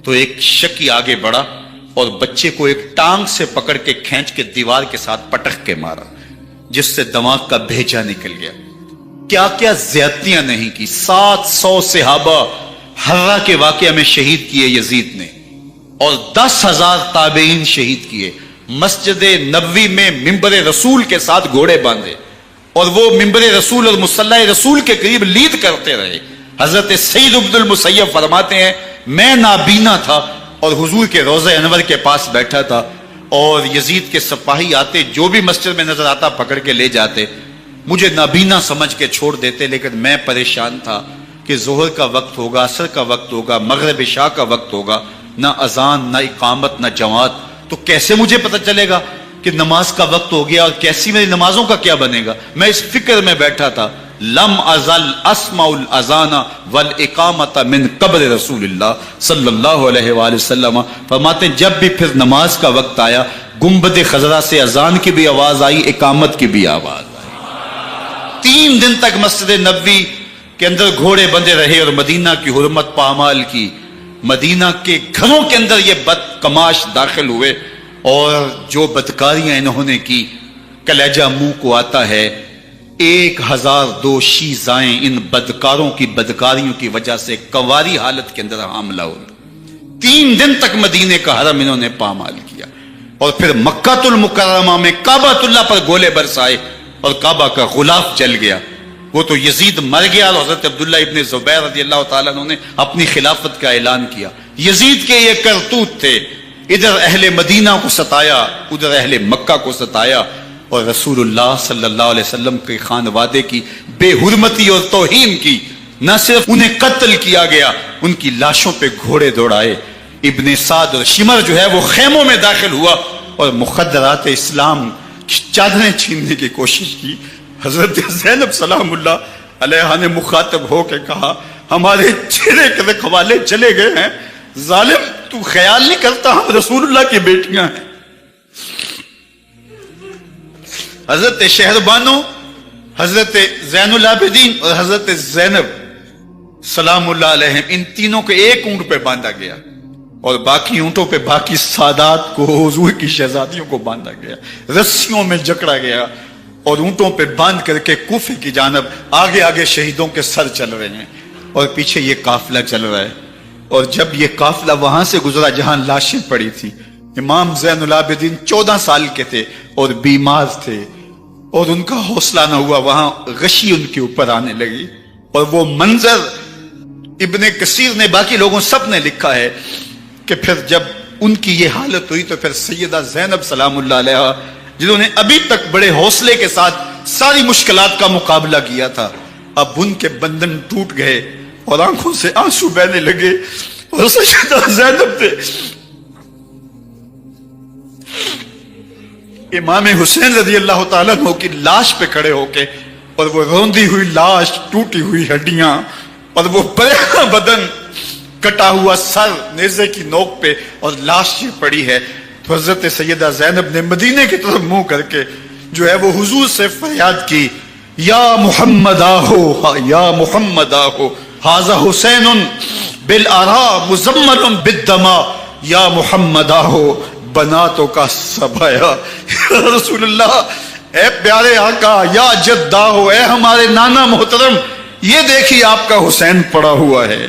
تو ایک شکی آگے بڑھا اور بچے کو ایک ٹانگ سے پکڑ کے کھینچ کے دیوار کے ساتھ پٹک کے مارا، جس سے دماغ کا بھیجا نکل گیا۔ کیا کیا زیادتیاں نہیں کی۔ 700 صحابہ حرہ کے واقعہ میں شہید کیے یزید نے، اور 10,000 تابعین شہید کیے۔ مسجد نبوی میں ممبر رسول کے ساتھ گھوڑے باندھے، اور وہ ممبر رسول اور مصلی رسول کے قریب لید کرتے رہے۔ حضرت سید عبد المسیب فرماتے ہیں میں نابینا تھا اور حضور کے روضہ انور کے پاس بیٹھا تھا، اور یزید کے سپاہی آتے، جو بھی مسجد میں نظر آتا پکڑ کے لے جاتے، مجھے نابینا سمجھ کے چھوڑ دیتے، لیکن میں پریشان تھا کہ ظہر کا وقت ہوگا، عصر کا وقت ہوگا، مغرب عشاء کا وقت ہوگا، نہ اذان، نہ اقامت، نہ جماعت، تو کیسے مجھے پتہ چلے گا کہ نماز کا وقت ہو گیا، اور کیسی میری نمازوں کا کیا بنے گا؟ میں اس فکر میں بیٹھا تھا۔ لم ازل اسمع الاذان والاقامت من قبر رسول اللہ صلی اللہ علیہ وآلہ وسلم۔ فرماتے ہیں جب بھی پھر نماز کا وقت آیا، گنبد خضرا سے اذان کی بھی آواز آئی، اقامت کی بھی آواز آئی۔ 3 دن تک مسجد نبوی کے اندر گھوڑے بندے رہے، اور مدینہ کی حرمت پامال کی۔ مدینہ کے گھروں کے اندر یہ بدکماش داخل ہوئے، اور جو بدکاریاں انہوں نے کی، کلیجہ منہ کو آتا ہے۔ 1002 شیزائیں ان بدکاروں کی بدکاریوں کی وجہ سے کنواری حالت کے اندر حاملہ ہوئی۔ 3 دن تک مدینے کا حرم انہوں نے پامال کیا، اور پھر مکہ المکرمہ میں کعبہ اللہ پر گولے برسائے، اور کعبہ کا غلاف جل گیا۔ وہ تو یزید مر گیا، اور حضرت عبداللہ ابن زبیر رضی اللہ تعالیٰ عنہ نے اپنی خلافت کا اعلان کیا۔ یزید کے یہ کرتوت تھے، ادھر اہل مدینہ کو ستایا، ادھر اہل مکہ کو ستایا، اور رسول اللہ صلی اللہ علیہ وسلم کے خانوادے کی بے حرمتی اور توہین کی۔ نہ صرف انہیں قتل کیا گیا، ان کی لاشوں پہ گھوڑے دوڑائے۔ ابن سعد اور شمر جو ہے وہ خیموں میں داخل ہوا، اور مخدرات اسلام کی چادریں چھیننے کی کوشش کی۔ حضرت زینب سلام اللہ علیہ نے مخاطب ہو کے کہا ہمارے چہرے کے رکھوالے چلے گئے ہیں، ظالم تو خیال نہیں کرتا ہم رسول اللہ کی بیٹیاں ہیں۔ حضرت شہربانو، حضرت زین العابدین اور حضرت زینب سلام اللہ علیہ، ان تینوں کو ایک اونٹ پہ باندھا گیا، اور باقی اونٹوں پہ باقی سادات کو، حضور کی شہزادیوں کو باندھا گیا، رسیوں میں جکڑا گیا، اور اونٹوں پہ باندھ کر کے کوفے کی جانب آگے آگے شہیدوں کے سر چل رہے ہیں، اور پیچھے یہ قافلہ چل رہا ہے۔ اور جب یہ قافلہ وہاں سے گزرا جہاں لاشیں پڑی تھی، امام زین العابدین 14 سال کے تھے اور بیمار تھے، اور ان کا حوصلہ نہ ہوا، وہاں غشی ان کے اوپر آنے لگی۔ اور وہ منظر ابن کثیر نے، باقی لوگوں سب نے لکھا ہے کہ پھر جب ان کی یہ حالت ہوئی تو پھر سیدہ زینب سلام اللہ علیہ، جنہوں نے ابھی تک بڑے حوصلے کے ساتھ ساری مشکلات کا مقابلہ کیا تھا، اب ان کے بندن ٹوٹ گئے اور آنکھوں سے آنسو بہنے لگے، اور سیدہ زینب نے امام حسین رضی اللہ تعالیٰ عنہ کی لاش پہ کھڑے ہو کے، اور وہ روندی ہوئی لاش، ٹوٹی ہوئی ہڈیاں، اور وہ پریشاں بدن، کٹا ہوا سر نیزے کی نوک پہ، اور لاش یہ پڑی ہے، تو حضرت سیدہ زینب نے مدینے کی طرف منہ کر کے جو ہے وہ حضور سے فریاد کی، یا محمد آہو، یا محمد آہو، ھذا حسین بالآراء مزمل بالدماء، یا محمد آہو بناتوں کا سبایا۔ یا رسول اللہ، اے پیارے آقا، یا جدہ ہو، اے ہمارے نانا محترم، یہ دیکھیے آپ کا حسین پڑا ہوا ہے،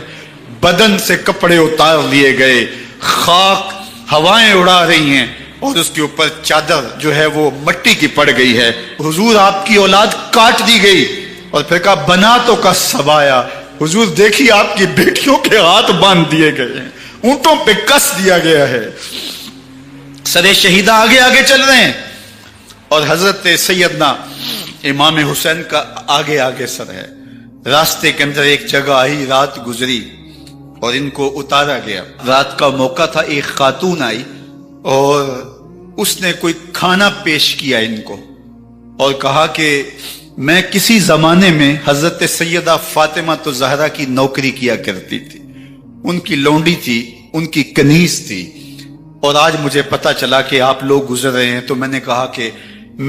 بدن سے کپڑے اتار لیے گئے، خاک ہوائیں اڑا رہی ہیں، اور اس کے اوپر چادر جو ہے وہ مٹی کی پڑ گئی ہے، حضور آپ کی اولاد کاٹ دی گئی، اور پھر کہا بناتوں کا سبایا، حضور دیکھیے آپ کی بیٹیوں کے ہاتھ باندھ دیے گئے ہیں، اونٹوں پہ کس دیا گیا ہے، سرے شہیدہ آگے آگے چل رہے ہیں، اور حضرت سیدنا امام حسین کا آگے آگے سر ہے۔ راستے کے اندر ایک جگہ آئی، رات گزری اور ان کو اتارا گیا۔ رات کا موقع تھا، ایک خاتون آئی اور اس نے کوئی کھانا پیش کیا ان کو، اور کہا کہ میں کسی زمانے میں حضرت سیدہ فاطمہ تو زہرا کی نوکری کیا کرتی تھی، ان کی لونڈی تھی، ان کی کنیز تھی، اور آج مجھے پتا چلا کہ آپ لوگ گزر رہے ہیں، تو میں نے کہا کہ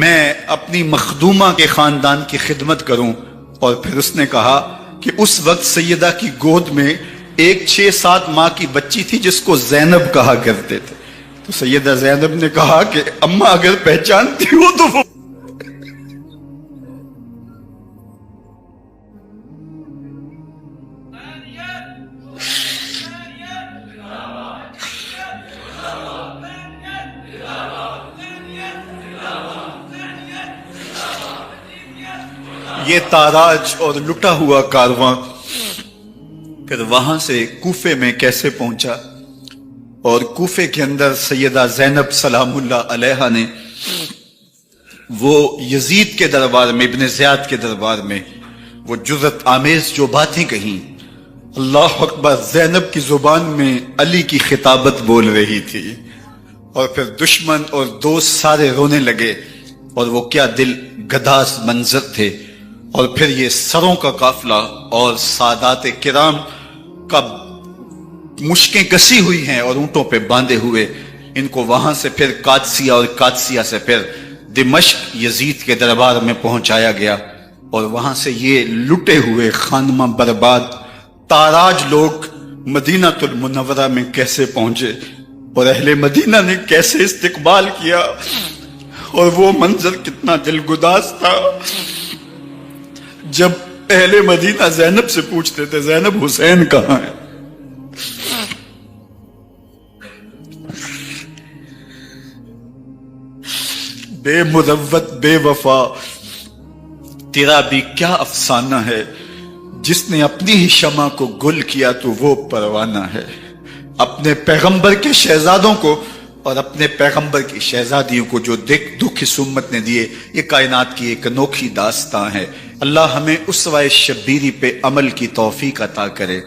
میں اپنی مخدومہ کے خاندان کی خدمت کروں۔ اور پھر اس نے کہا کہ اس وقت سیدہ کی گود میں ایک 6-7 ماہ کی بچی تھی جس کو زینب کہا کرتے تھے، تو سیدہ زینب نے کہا کہ اماں اگر پہچانتی ہو تو وہ یہ تاراج اور لٹا ہوا کارواں پھر وہاں سے کوفے میں کیسے پہنچا، اور کوفے کے اندر سیدہ زینب سلام اللہ علیہا نے وہ یزید کے دربار میں، ابن زیاد کے دربار میں وہ جرأت آمیز جو باتیں کہیں، اللہ اکبر، زینب کی زبان میں علی کی خطابت بول رہی تھی، اور پھر دشمن اور دوست سارے رونے لگے، اور وہ کیا دل گداز منظر تھے، اور پھر یہ سروں کا قافلہ اور سادات کرام کا مشکیں کسی ہوئی ہیں اور اونٹوں پہ باندھے ہوئے، ان کو وہاں سے پھر قادسیہ، اور قادسیہ سے پھر دمشق یزید کے دربار میں پہنچایا گیا، اور وہاں سے یہ لٹے ہوئے خانمہ برباد تاراج لوگ مدینہ المنورہ میں کیسے پہنچے، اور اہل مدینہ نے کیسے استقبال کیا، اور وہ منظر کتنا دلگداز تھا جب اہل مدینہ زینب سے پوچھتے تھے زینب حسین کہاں ہے؟ بے مروت بے وفا تیرا بھی کیا افسانہ ہے، جس نے اپنی ہی شمع کو گل کیا تو وہ پروانہ ہے۔ اپنے پیغمبر کے شہزادوں کو اور اپنے پیغمبر کی شہزادیوں کو جو دکھ اس امت نے دیے، یہ کائنات کی ایک انوکھی داستان ہے۔ اللہ ہمیں اسوہ شبیری پہ عمل کی توفیق عطا کرے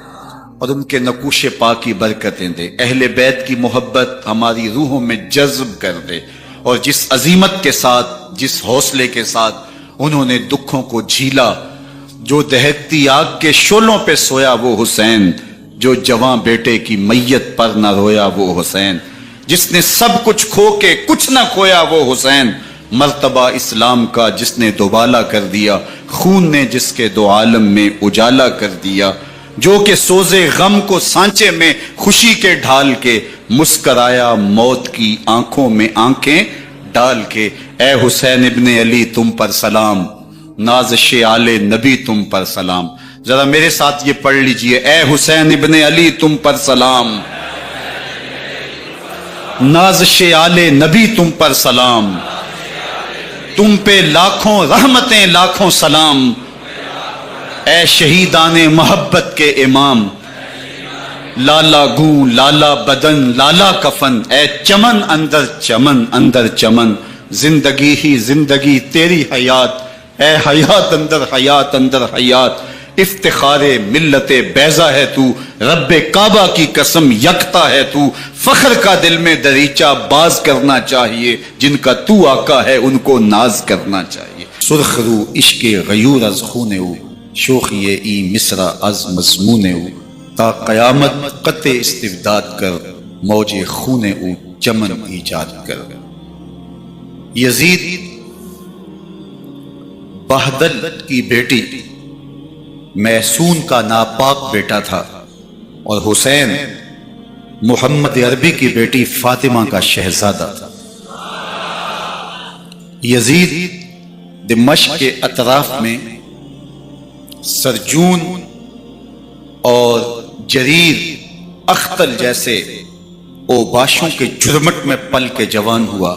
اور ان کے نقوش پاک کی برکتیں دے، اہل بیت کی محبت ہماری روحوں میں جذب کر دے، اور جس عظیمت کے ساتھ، جس حوصلے کے ساتھ انہوں نے دکھوں کو جھیلا، جو دہکتی آگ کے شعلوں پہ سویا وہ حسین، جو جواں بیٹے کی میت پر نہ رویا وہ حسین، جس نے سب کچھ کھو کے کچھ نہ کھویا وہ حسین، مرتبہ اسلام کا جس نے دوبالا کر دیا، خون نے جس کے دو عالم میں اجالا کر دیا، جو کہ سوزے غم کو سانچے میں خوشی کے ڈھال کے مسکرایا موت کی آنکھوں میں آنکھیں ڈال کے۔ اے حسین ابن علی تم پر سلام، نازش آل نبی تم پر سلام۔ ذرا میرے ساتھ یہ پڑھ لیجئے، اے حسین ابن علی تم پر سلام، نازش آل نبی تم پر سلام، تم پہ لاکھوں رحمتیں لاکھوں سلام، اے شہیدان محبت کے امام، لالا گوں لالا بدن لالا کفن، اے چمن اندر چمن اندر چمن، زندگی ہی زندگی تیری حیات اے حیات اندر حیات، افتخار ملت بیضا ہے تو، رب کعبہ کی قسم یکتا ہے تو، فخر کا دل میں دریچہ باز کرنا چاہیے، جن کا تو آقا ہے ان کو ناز کرنا چاہیے۔ سرخ رو عشق غیور از خون او، شوخی ای مصرع از مضمون او، تا قیامت قطع استبداد کر، موج خون او چمن ایجاد کر۔ یزید بہدل کی بیٹی محسون کا ناپاک بیٹا تھا، اور حسین محمد عربی کی بیٹی فاطمہ کا شہزادہ تھا۔ یزید دمشق کے اطراف میں سرجون اور جریر اختل جیسے اوباشوں کے جرمٹ میں پل کے جوان ہوا۔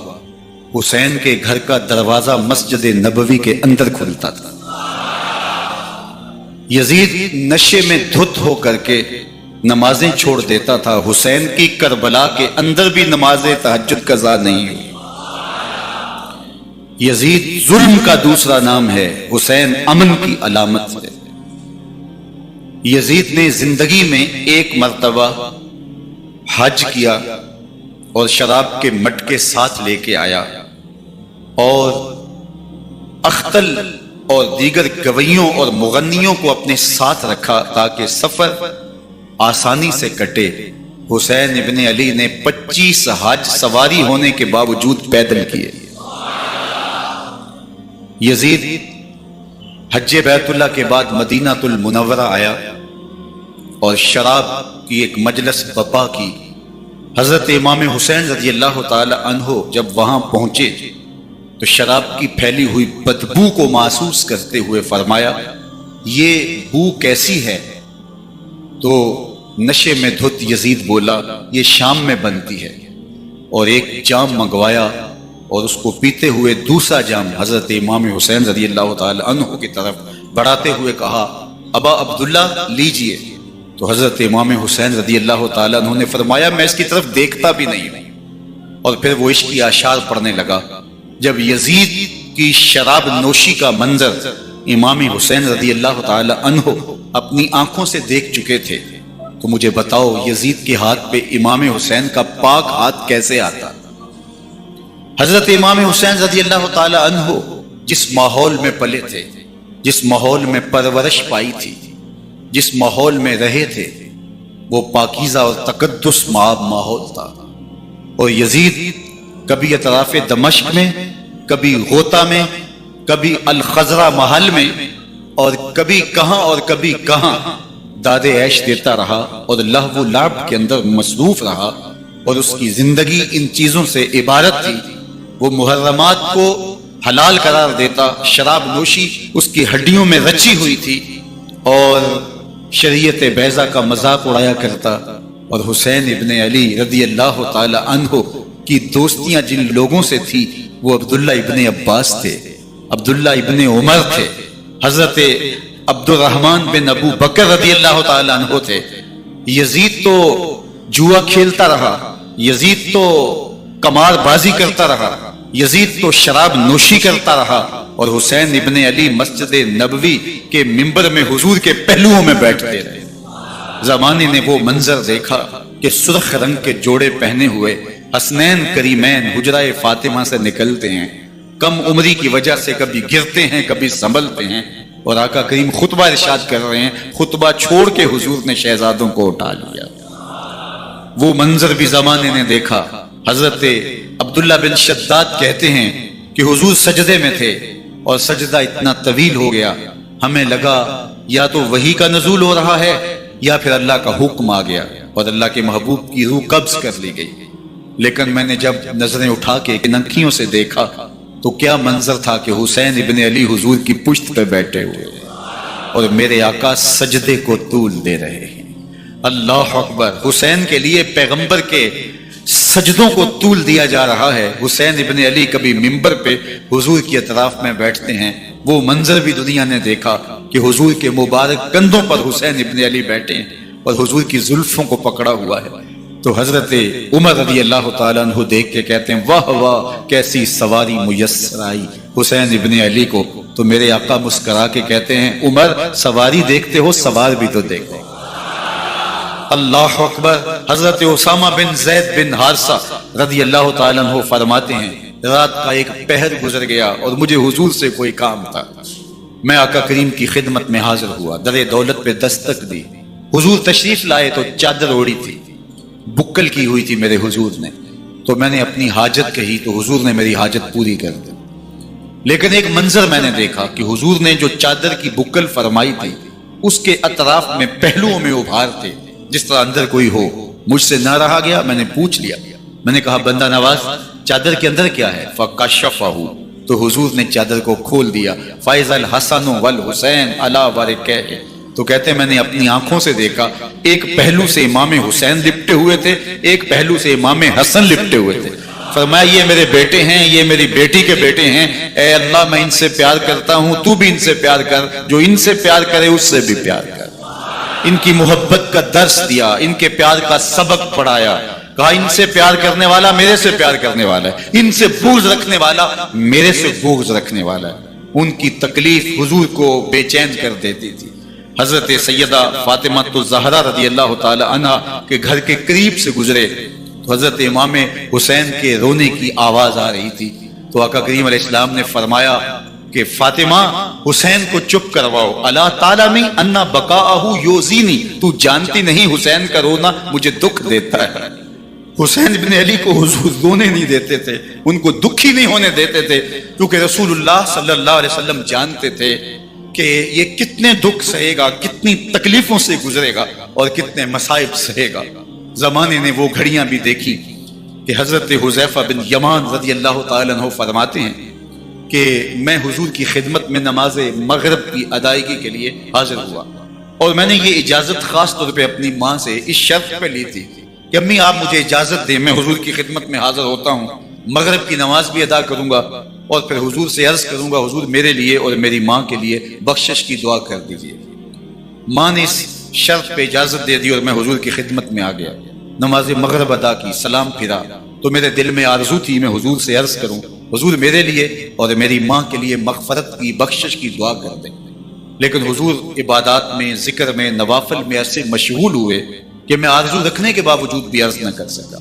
حسین کے گھر کا دروازہ مسجد نبوی کے اندر کھلتا تھا۔ یزید نشے میں دھت ہو کر کے نمازیں چھوڑ دیتا تھا۔ حسین کی کربلا کے اندر بھی نماز تہجد قضا نہیں ہوئی۔ یزید ظلم کا دوسرا نام ہے، حسین امن کی علامت ہے۔ یزید نے زندگی میں ایک مرتبہ حج کیا اور شراب کے مٹکے ساتھ لے کے آیا، اور اختل اور دیگر گویوں اور مغنیوں کو اپنے ساتھ رکھا تاکہ سفر آسانی سے کٹے۔ حسین ابن علی نے 25 حج سواری ہونے کے باوجود پیدل کیے۔ یزید حج بیت اللہ کے بعد مدینہ المنورہ آیا اور شراب کی ایک مجلس برپا کی۔ حضرت امام حسین رضی اللہ تعالی عنہ جب وہاں پہنچے تو شراب کی پھیلی ہوئی بدبو کو محسوس کرتے ہوئے فرمایا، یہ بو کیسی ہے؟ تو نشے میں دھت یزید بولا، یہ شام میں بنتی ہے، اور ایک جام منگوایا اور اس کو پیتے ہوئے دوسرا جام حضرت امام حسین رضی اللہ تعالی عنہ کی طرف بڑھاتے ہوئے کہا، ابا عبداللہ لیجئے۔ تو حضرت امام حسین رضی اللہ تعالی عنہ نے فرمایا، میں اس کی طرف دیکھتا بھی نہیں ہوں، اور پھر وہ عشق کی اشعار پڑھنے لگا۔ جب یزید کی شراب نوشی کا منظر امام حسین رضی اللہ تعالی عنہ اپنی آنکھوں سے دیکھ چکے تھے تو مجھے بتاؤ یزید کے ہاتھ پہ امام حسین کا پاک ہاتھ کیسے آتا؟ حضرت امام حسین رضی اللہ تعالی عنہ جس ماحول میں پلے تھے، جس ماحول میں پرورش پائی تھی، جس ماحول میں رہے تھے، وہ پاکیزہ اور تقدس ماحول تھا۔ اور یزید کبھی اطراف دمشق میں، کبھی غوطہ میں، کبھی الخزرہ محل میں، اور کبھی کہاں داد عیش دیتا رہا اور لہو و لعب کے اندر مصروف رہا، اور اس کی زندگی ان چیزوں سے عبارت تھی۔ وہ محرمات کو حلال قرار دیتا، شراب نوشی اس کی ہڈیوں میں رچی ہوئی تھی، اور شریعت بیضا کا مذاق اڑایا کرتا۔ اور حسین ابن علی رضی اللہ تعالی عنہ کی دوستیاں جن لوگوں سے تھی وہ عبداللہ ابن عباس تھے، عبداللہ ابن عمر تھے، حضرت عبد الرحمن بن ابو بکر رضی اللہ تعالی عنہ تھے۔ یزید تو جوا کھیلتا رہا، یزید تو قمار بازی کرتا رہا، یزید تو شراب نوشی کرتا رہا، اور حسین ابن علی مسجد نبوی کے ممبر میں حضور کے پہلوؤں میں بیٹھتے رہے۔ زمانے نے وہ منظر دیکھا کہ سرخ رنگ کے جوڑے پہنے ہوئے حسنین کریمین حجرہ فاطمہ سے نکلتے ہیں، کم عمری کی وجہ سے کبھی گرتے ہیں کبھی سنبھلتے ہیں، اور آقا کریم خطبہ ارشاد کر رہے ہیں، خطبہ چھوڑ کے حضور نے شہزادوں کو اٹھا لیا۔ وہ منظر بھی زمانے نے دیکھا۔ حضرت عبداللہ بن شداد کہتے ہیں کہ حضور سجدے میں تھے اور سجدہ اتنا طویل ہو گیا، ہمیں لگا یا تو وحی کا نزول ہو رہا ہے یا پھر اللہ کا حکم آ گیا اور اللہ کے محبوب کی روح قبض کر لی گئی۔ لیکن میں نے جب نظریں اٹھا کے ننکیوں سے دیکھا تو کیا منظر تھا کہ حسین ابن علی حضور کی پشت پہ بیٹھے ہوئے اور میرے آقا سجدے کو طول دے رہے ہیں۔ اللہ اکبر! حسین کے لیے پیغمبر کے سجدوں کو طول دیا جا رہا ہے۔ حسین ابن علی کبھی ممبر پہ حضور کی اطراف میں بیٹھتے ہیں، وہ منظر بھی دنیا نے دیکھا کہ حضور کے مبارک کندھوں پر حسین ابن علی بیٹھے ہیں اور حضور کی زلفوں کو پکڑا ہوا ہے۔ تو حضرت عمر رضی اللہ تعالیٰ عنہ دیکھ کے کہتے ہیں واہ واہ کیسی سواری میسر آئی حسین ابن علی کو. تو میرے آقا مسکرا کے کہتے ہیں عمر سواری دیکھتے ہو سوار بھی تو دیکھو. اللہ اکبر. حضرت اسامہ بن زید بن حارثہ رضی اللہ تعالیٰ عنہ فرماتے ہیں رات کا ایک پہر گزر گیا اور مجھے حضور سے کوئی کام تھا. میں آقا کریم کی خدمت میں حاضر ہوا, در دولت پہ دستک دی. حضور تشریف لائے تو چادر اوڑی تھی, بکل کی ہوئی تھی میرے حضور نے. تو میں نے اپنی حاجت کہی تو حضور نے میری حاجت پوری کر دی. لیکن ایک منظر میں نے دیکھا کہ حضور نے جو چادر کی بکل فرمائی تھی اس کے اطراف میں پہلوؤں میں ابھار تھے جس طرح اندر کوئی ہو. مجھ سے نہ رہا گیا, میں نے پوچھ لیا. میں نے کہا بندہ نواز چادر کے اندر کیا ہے؟ فَكَشَفَهُ. تو حضور نے چادر کو کھول دیا. فَإِذَا الْحَسَنُ وَالْحُسَيْنُ عَلَىٰ وَرِكَيْهِ. تو کہتے ہیں میں نے اپنی آنکھوں سے دیکھا ایک پہلو سے امام حسین لپٹے ہوئے تھے, ایک پہلو سے امام حسن لپٹے ہوئے تھے. فرمایا یہ میرے بیٹے ہیں, یہ میری بیٹی کے بیٹے ہیں. اے اللہ میں ان سے پیار کرتا ہوں, تو بھی ان سے پیار کر, جو ان سے پیار کرے اس سے بھی پیار کر. ان کی محبت کا درس دیا, ان کے پیار کا سبق پڑھایا. کہا ان سے پیار کرنے والا میرے سے پیار کرنے والا ہے, ان سے بغض رکھنے والا میرے سے بغض رکھنے والا ہے. ان کی تکلیف حضور کو بے چین کر دیتی تھی. حضرت سیدہ فاطمہ الزہرا رضی اللہ تعالی عنہا کے گھر کے قریب سے گزرے تو حضرت امام حسین کے رونے کی آواز آ رہی تھی. تو آقا کریم علیہ السلام نے فرمایا کہ فاطمہ حسین کو چپ کرواؤ. اللہ تعالیٰ میں انا بقاءہ یوزینی, تو جانتی نہیں حسین کا رونا مجھے دکھ دیتا ہے. حسین ابن علی کو حضور رونے نہیں دیتے تھے, ان کو دکھی نہیں ہونے دیتے تھے, کیونکہ رسول اللہ صلی اللہ علیہ وسلم جانتے تھے کہ یہ کتنے دکھ سہے گا, کتنی تکلیفوں سے گزرے گا اور کتنے مصائب سہے گا. زمانے نے وہ گھڑیاں بھی دیکھی کہ حضرت حذیفہ بن یمان رضی اللہ تعالیٰ عنہ فرماتے ہیں کہ میں حضور کی خدمت میں نماز مغرب کی ادائیگی کے لیے حاضر ہوا, اور میں نے یہ اجازت خاص طور پہ اپنی ماں سے اس شرط پہ لی تھی کہ امی آپ مجھے اجازت دیں, میں حضور کی خدمت میں حاضر ہوتا ہوں, مغرب کی نماز بھی ادا کروں گا اور پھر حضور سے عرض کروں گا حضور میرے لیے اور میری ماں کے لیے بخشش کی دعا کر دیجیے. ماں نے اس شرط پہ اجازت دے دی اور میں حضور کی خدمت میں آ گیا. نماز مغرب ادا کی, سلام پھرا تو میرے دل میں آرزو تھی میں حضور سے عرض کروں حضور میرے لیے اور میری ماں کے لیے مغفرت کی بخشش کی دعا کر دیں. لیکن حضور عبادات میں, ذکر میں, نوافل میں ایسے مشغول ہوئے کہ میں آرزو رکھنے کے باوجود بھی عرض نہ کر سکا.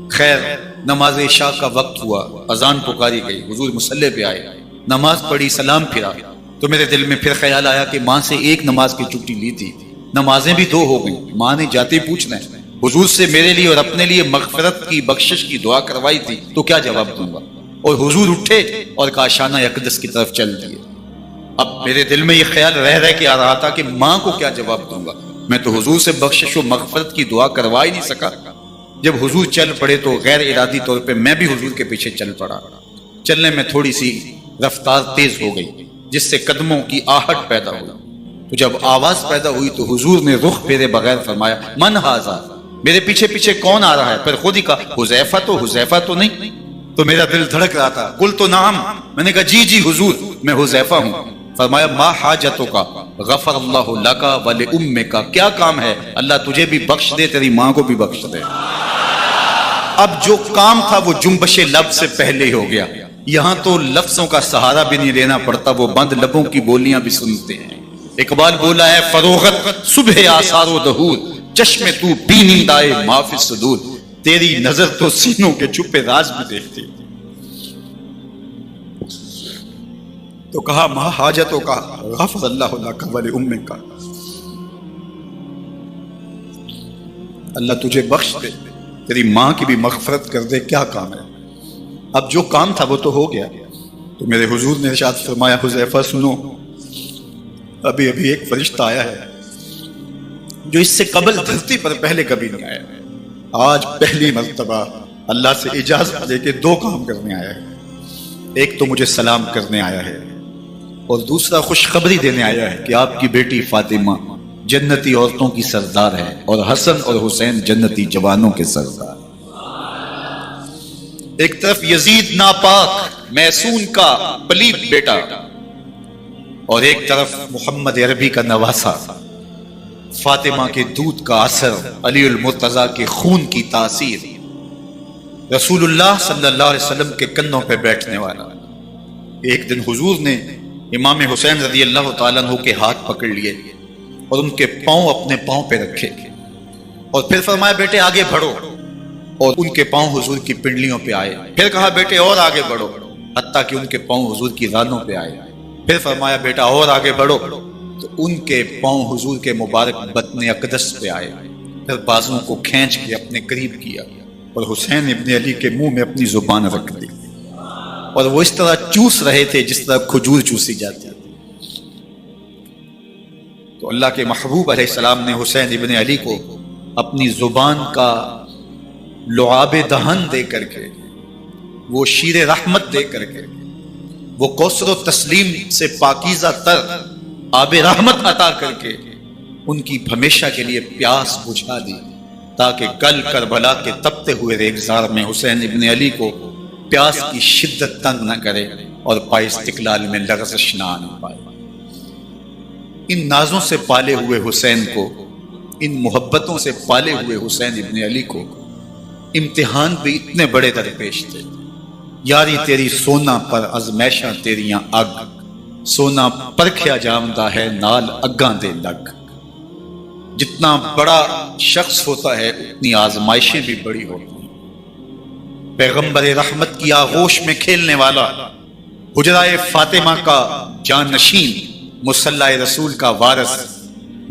خیر نماز عشاء کا وقت ہوا, اذان پکاری گئی, حضور مصلی پہ آئے, نماز پڑھی, سلام پھرا تو میرے دل میں پھر خیال آیا کہ ماں سے ایک نماز کی چھٹی لی تھی, نمازیں بھی 2 ہو گئیں. ماں نے جاتے پوچھنا ہے حضور سے میرے لیے اور اپنے لیے مغفرت کی بخشش کی دعا کروائی تھی تو کیا جواب دوں گا. اور حضور اٹھے اور کاشانہ اقدس کی طرف چل دیے. اب میرے دل میں یہ خیال رہ کے آ رہا تھا کہ ماں کو کیا جواب دوں گا, میں تو حضور سے بخشش و مغفرت کی دعا کروا ہی نہیں سکا. جب حضور چل پڑے تو غیر ارادی طور پہ میں بھی حضور کے پیچھے چل پڑا. چلنے میں تھوڑی سی رفتار تیز ہو گئی جس سے قدموں کی آہٹ پیدا ہوئی. تو جب آواز پیدا ہوئی تو حضور نے رخ پھیرے بغیر فرمایا من ھذا, میرے پیچھے پیچھے کون آ رہا ہے؟ پھر خود ہی کہا حذیفہ تو نہیں. تو میرا دل دھڑک رہا تھا. قلت نعم, میں نے کہا جی حضور میں حذیفہ ہوں. فرمایا ما حاجتک غفر اللہ لک ولامک, کیا کام ہے؟ اللہ تجھے بھی بخش دے, تیری ماں کو بھی بخش دے. اب جو کام تھا وہ جنبش لب سے پہلے ہی ہو گیا. یہاں تو لفظوں کا سہارا بھی نہیں لینا پڑتا, وہ بند لبوں کی بولیاں بھی سنتے ہیں. اقبال بولا ہے فروغت صبح آثار و دہور, چشم تو بینی دائے ما فی الصدور, تیری نظر تو سینوں کے چھپے راز بھی دیکھتی. تو کہا ما حاجتوں کا غفر اللہ لک ولامک, اللہ تجھے بخش دے, تیری ماں کی بھی مغفرت کر دے, کیا کام ہے؟ اب جو کام تھا وہ تو ہو گیا. تو میرے حضور نے ارشاد فرمایا حذیفہ سنو, ابھی ایک فرشتہ آیا ہے جو اس سے قبل دھرتی پر پہلے کبھی نہیں آیا. آج پہلی مرتبہ اللہ سے اجازت لے کے 2 کام کرنے آیا ہے. ایک تو مجھے سلام کرنے آیا ہے اور دوسرا خوشخبری دینے آیا ہے کہ آپ کی بیٹی فاطمہ جنتی عورتوں کی سردار ہے اور حسن اور حسین جنتی جوانوں کے سردار. ایک طرف یزید ناپاک میسون کا پلیت بیٹا اور ایک طرف محمد عربی کا نواسا. فاطمہ کے دودھ کا اثر، علی المرتضیٰ کے خون کی تاثیر، رسول اللہ صلی اللہ علیہ وسلم کے کندھوں پہ بیٹھنے والا۔ ایک دن حضور نے امام حسین رضی اللہ تعالیٰ عنہ کے ہاتھ پکڑ لیے اور ان کے پاؤں اپنے پاؤں پہ رکھے اور پھر فرمایا بیٹے آگے بڑھو، اور ان کے پاؤں حضور کی پنڈلیوں پہ آئے۔ پھر کہا بیٹے اور آگے بڑھو، حتیٰ کہ ان کے پاؤں حضور کی رانوں پہ آئے۔ پھر فرمایا بیٹا اور آگے بڑھو، تو ان کے پاؤں حضور کے مبارک بطن اقدس پہ آئے۔ پھر بازوں کو کھینچ کے اپنے قریب کیا اور حسین ابن علی کے منہ میں اپنی زبان رکھ دی، اور وہ اس طرح چوس رہے تھے جس طرح کھجور چوسی جاتی ہے۔ تو اللہ کے محبوب علیہ السلام نے حسین ابن علی کو اپنی زبان کا لعاب دہن دے کر کے، وہ شیر رحمت دے کر کے، وہ کوثر و تسلیم سے پاکیزہ تر آب رحمت عطا کر کے ان کی ہمیشہ کے لیے پیاس بجھا دی، تاکہ کل کربلا کے تپتے ہوئے ریگزار میں حسین ابن علی کو پیاس کی شدت تنگ نہ کرے اور پائے استقلال میں لغزش نہ آنے پائے۔ ان نازوں سے پالے ہوئے حسین کو، ان محبتوں سے پالے ہوئے حسین ابن علی کو امتحان بھی اتنے بڑے درپیش تھے۔ یاری تیری سونا پر ازمیشاں تیریاں اگ، سونا پرکھیا جامدہ ہے نال اگاں دے لگ۔ جتنا بڑا شخص ہوتا ہے اتنی آزمائشیں بھی بڑی ہوتی ہیں۔ پیغمبر رحمت کی آغوش میں کھیلنے والا، حجرائے فاطمہ کا جانشین، مصلی رسول کا وارث،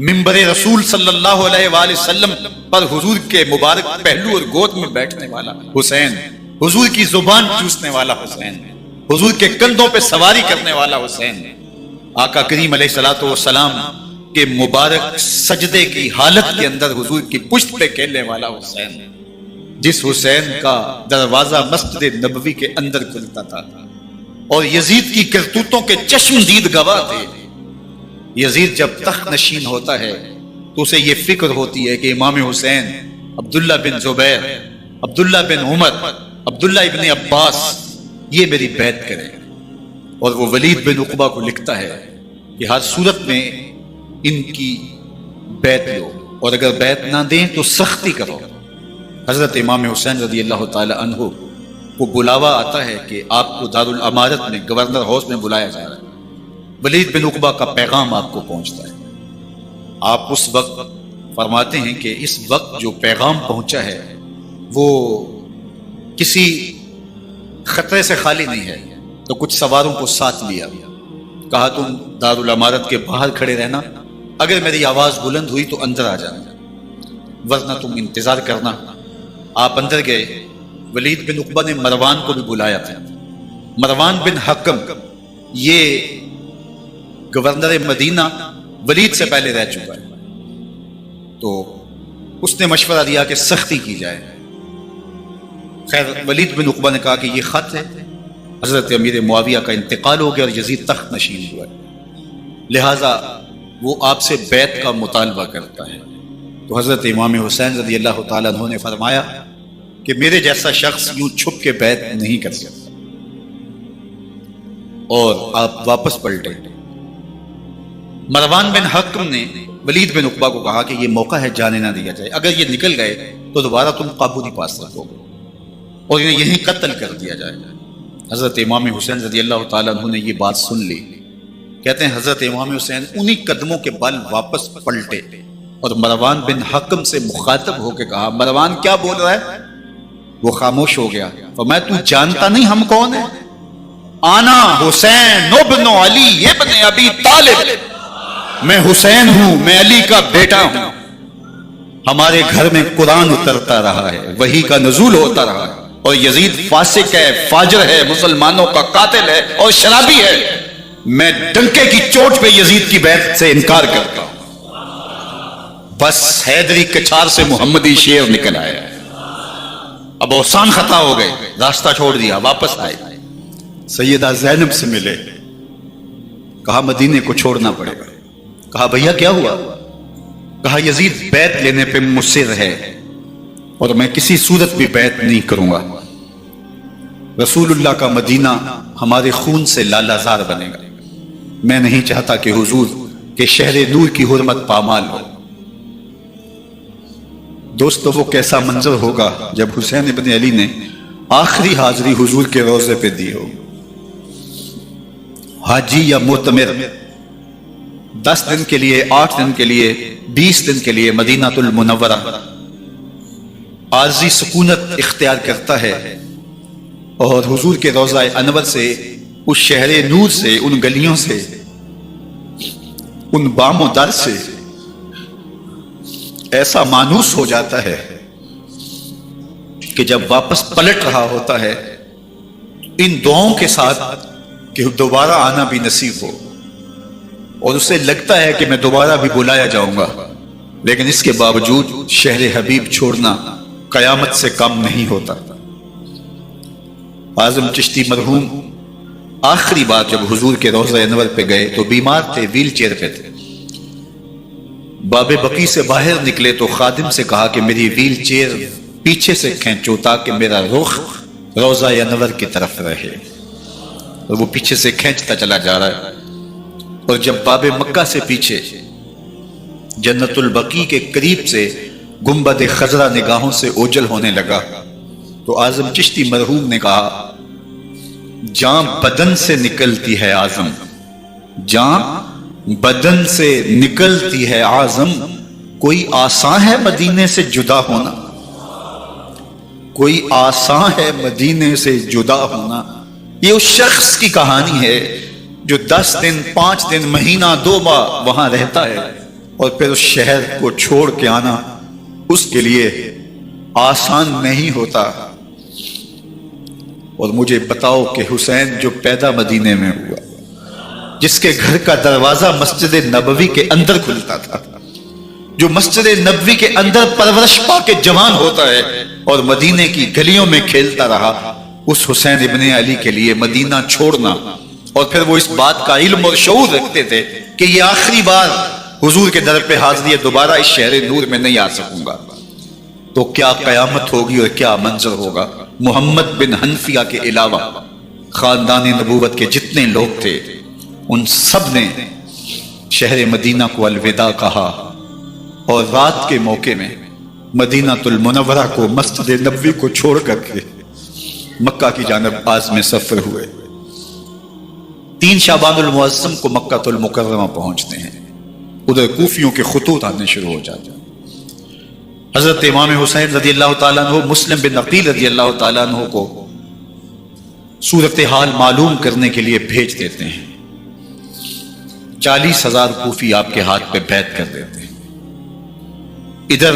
منبر رسول صلی اللہ علیہ وآلہ وسلم پر حضور کے مبارک پہلو اور گود میں بیٹھنے والا حسین، حضور کی زبان چوسنے والا حسین، حضور کے کندھوں پہ سواری کرنے والا حسین، آقا کریم علیہ الصلوۃ والسلام کے مبارک سجدے کی حالت کے اندر حضور کی پشت پہ کھیلنے والا حسین، جس حسین کا دروازہ مسجد نبوی کے اندر کھلتا تھا اور یزید کی کرتوتوں کے چشم دید گواہ تھے۔ یزید جب تخت نشین ہوتا ہے تو اسے یہ فکر ہوتی ہے کہ امام حسین، عبداللہ بن زبیر، عبداللہ بن عمر، عبداللہ ابن عباس یہ میری بیعت کریں، اور وہ ولید بن عقبہ کو لکھتا ہے کہ ہر صورت میں ان کی بیعت لو، اور اگر بیعت نہ دیں تو سختی کرو۔ حضرت امام حسین رضی اللہ تعالی عنہ کو بلاوا آتا ہے کہ آپ کو دارالامارت میں گورنر ہاؤس میں بلایا جا رہا ہے۔ ولید بن عقبہ کا پیغام آپ کو پہنچتا ہے۔ آپ اس وقت فرماتے ہیں کہ اس وقت جو پیغام پہنچا ہے وہ کسی خطرے سے خالی نہیں ہے، تو کچھ سواروں کو ساتھ لیا، کہا تم دارالامارت کے باہر کھڑے رہنا، اگر میری آواز بلند ہوئی تو اندر آ جانا، ورنہ تم انتظار کرنا۔ آپ اندر گئے۔ ولید بن عقبہ نے مروان کو بھی بلایا تھا۔ مروان بن حکم یہ گورنر مدینہ ولید سے پہلے رہ چکا ہے، تو اس نے مشورہ دیا کہ سختی کی جائے۔ خیر ولید بن عقبہ نے کہا کہ یہ خط ہے، حضرت امیر معاویہ کا انتقال ہو گیا اور یزید تخت نشین ہوا ہے، لہٰذا وہ آپ سے بیعت کا مطالبہ کرتا ہے۔ تو حضرت امام حسین رضی اللہ تعالیٰ عنہ نے فرمایا کہ میرے جیسا شخص یوں چھپ کے بیعت نہیں کر سکتا، اور آپ واپس پلٹے۔ مروان بن حکم نے ولید بن عقبہ کو کہا کہ یہ موقع ہے جانے نہ دیا جائے، اگر یہ نکل گئے تو دوبارہ تم قابو نہیں پا سکو گے اور انہیں یہیں قتل کر دیا جائے۔ حضرت امام حسین رضی اللہ تعالیٰ عنہ نے یہ بات سن لی۔ کہتے ہیں حضرت امام حسین انہی قدموں کے بل واپس پلٹے اور مروان بن حکم سے مخاطب ہو کے کہا، مروان کیا بول رہا ہے؟ وہ خاموش ہو گیا۔ فرمایا تو جانتا نہیں ہم کون ہیں؟ آنا حسین ابن علی ابن ابی طالب، میں حسین ہوں، میں علی کا بیٹا ہوں۔ ہمارے گھر میں قرآن اترتا رہا ہے، وحی کا نزول ہوتا رہا ہے، اور یزید فاسق ہے، فاجر ہے، مسلمانوں کا قاتل ہے اور شرابی ہے۔ میں ڈنکے کی چوٹ پہ یزید کی بیعت سے انکار کرتا ہوں۔ بس حیدری کچھار سے محمدی شیر نکل آیا۔ اب اوسان خطا ہو گئے، راستہ چھوڑ دیا، واپس آئے، سیدہ زینب سے ملے، کہا مدینے کو چھوڑنا پڑے گا۔ کہا بھیا کیا ہوا؟ کہا یزید بیعت لینے پہ مصر ہے اور میں کسی صورت بھی بیعت نہیں کروں گا۔ رسول اللہ کا مدینہ ہمارے خون سے لالازار بنے گا، میں نہیں چاہتا کہ حضور کے شہر نور کی حرمت پامال ہو۔ دوستو وہ کیسا منظر ہوگا جب حسین ابن علی نے آخری حاضری حضور کے روضے پہ دی ہو. حاجی یا معتمر 10 دن کے لیے، 8 دن کے لیے، 20 دن کے لیے مدینہ المنورہ عارضی سکونت اختیار کرتا ہے اور حضور کے روضہ انور سے، اس شہر نور سے، ان گلیوں سے، ان بام و در سے ایسا مانوس ہو جاتا ہے کہ جب واپس پلٹ رہا ہوتا ہے ان دعاؤں کے ساتھ کہ دوبارہ آنا بھی نصیب ہو، اور اسے لگتا ہے کہ میں دوبارہ بھی بلایا جاؤں گا، لیکن اس کے باوجود شہر حبیب چھوڑنا قیامت سے کم نہیں ہوتا. اعظم چشتی مرحوم آخری بار جب حضور کے روضہ انور پہ گئے تو بیمار تھے، ویل چیئر پہ تھے. باب بقی سے باہر نکلے تو خادم سے کہا کہ میری ویل چیئر پیچھے سے کھینچو تاکہ میرا رخ روضہ انور کی طرف رہے، اور وہ پیچھے سے کھینچتا چلا جا رہا ہے. اور جب باب مکہ سے پیچھے جنت البقیع کے قریب سے گنبد خضرا نگاہوں سے اوجل ہونے لگا تو اعظم چشتی مرحوم نے کہا جان بدن سے نکلتی ہے اعظم، جان بدن سے نکلتی ہے اعظم، کوئی آسان ہے مدینے سے جدا ہونا، کوئی آسان ہے مدینے سے جدا ہونا. یہ اس شخص کی کہانی ہے جو 10 دن، 5 دن، مہینہ، 2 ماہ وہاں رہتا ہے اور پھر اس شہر کو چھوڑ کے آنا اس کے لیے آسان نہیں ہوتا. اور مجھے بتاؤ کہ حسین جو پیدا مدینے میں ہوا، جس کے گھر کا دروازہ مسجد نبوی کے اندر کھلتا تھا، جو مسجد نبوی کے اندر پرورش پا کے جوان ہوتا ہے اور مدینے کی گلیوں میں کھیلتا رہا، اس حسین ابن علی کے لیے مدینہ چھوڑنا، اور پھر وہ اس بات کا علم اور شعور رکھتے تھے کہ یہ آخری بار حضور کے در پہ حاضری ہے، دوبارہ اس شہر نور میں نہیں آ سکوں گا، تو کیا قیامت ہوگی اور کیا منظر ہوگا. محمد بن حنفیہ کے علاوہ خاندان نبوت کے جتنے لوگ تھے ان سب نے شہر مدینہ کو الوداع کہا، اور رات کے موقع میں مدینہ المنورہ کو، مسجد نبوی کو چھوڑ کر کے مکہ کی جانب عازم سفر ہوئے. 3 شعبان المعظم کو مکہ المکرمہ پہنچتے ہیں. ادھر کوفیوں کے خطوط آنے شروع ہو جاتے ہیں. حضرت امام حسین رضی اللہ تعالیٰ عنہ مسلم بن عقیل رضی اللہ تعالیٰ عنہ کو صورتحال معلوم کرنے کے لیے بھیج دیتے ہیں. 40,000 کوفی آپ کے ہاتھ پہ بیعت کر دیتے ہیں. ادھر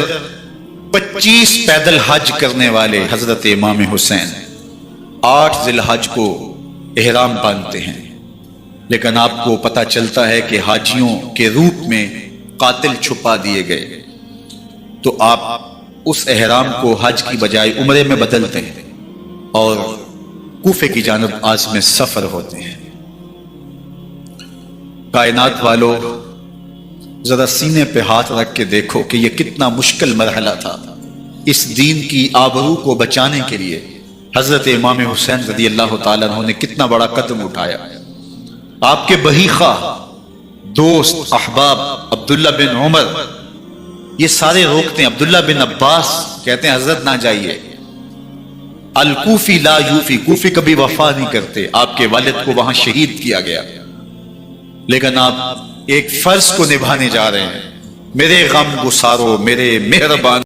25 پیدل حج کرنے والے حضرت امام حسین 8 ذی الحج کو احرام باندھتے ہیں، لیکن آپ کو پتہ چلتا ہے کہ حاجیوں کے روپ میں قاتل چھپا دیے گئے، تو آپ اس احرام کو حج کی بجائے عمرے میں بدلتے ہیں اور کوفے کی جانب عازم سفر ہوتے ہیں. کائنات والو ذرا سینے پہ ہاتھ رکھ کے دیکھو کہ یہ کتنا مشکل مرحلہ تھا. اس دین کی آبرو کو بچانے کے لیے حضرت امام حسین رضی اللہ تعالیٰ عنہ نے کتنا بڑا قدم اٹھایا. آپ کے بہی خواہ، دوست، احباب عبداللہ بن عمر یہ سارے روکتے ہیں. عبداللہ بن عباس کہتے ہیں حضرت نہ جائیے. الکوفی لا یوفی، کوفی کبھی وفا نہیں کرتے. آپ کے والد کو وہاں شہید کیا گیا، لیکن آپ ایک فرض کو نبھانے جا رہے ہیں. میرے غم گسارو، میرے مہربان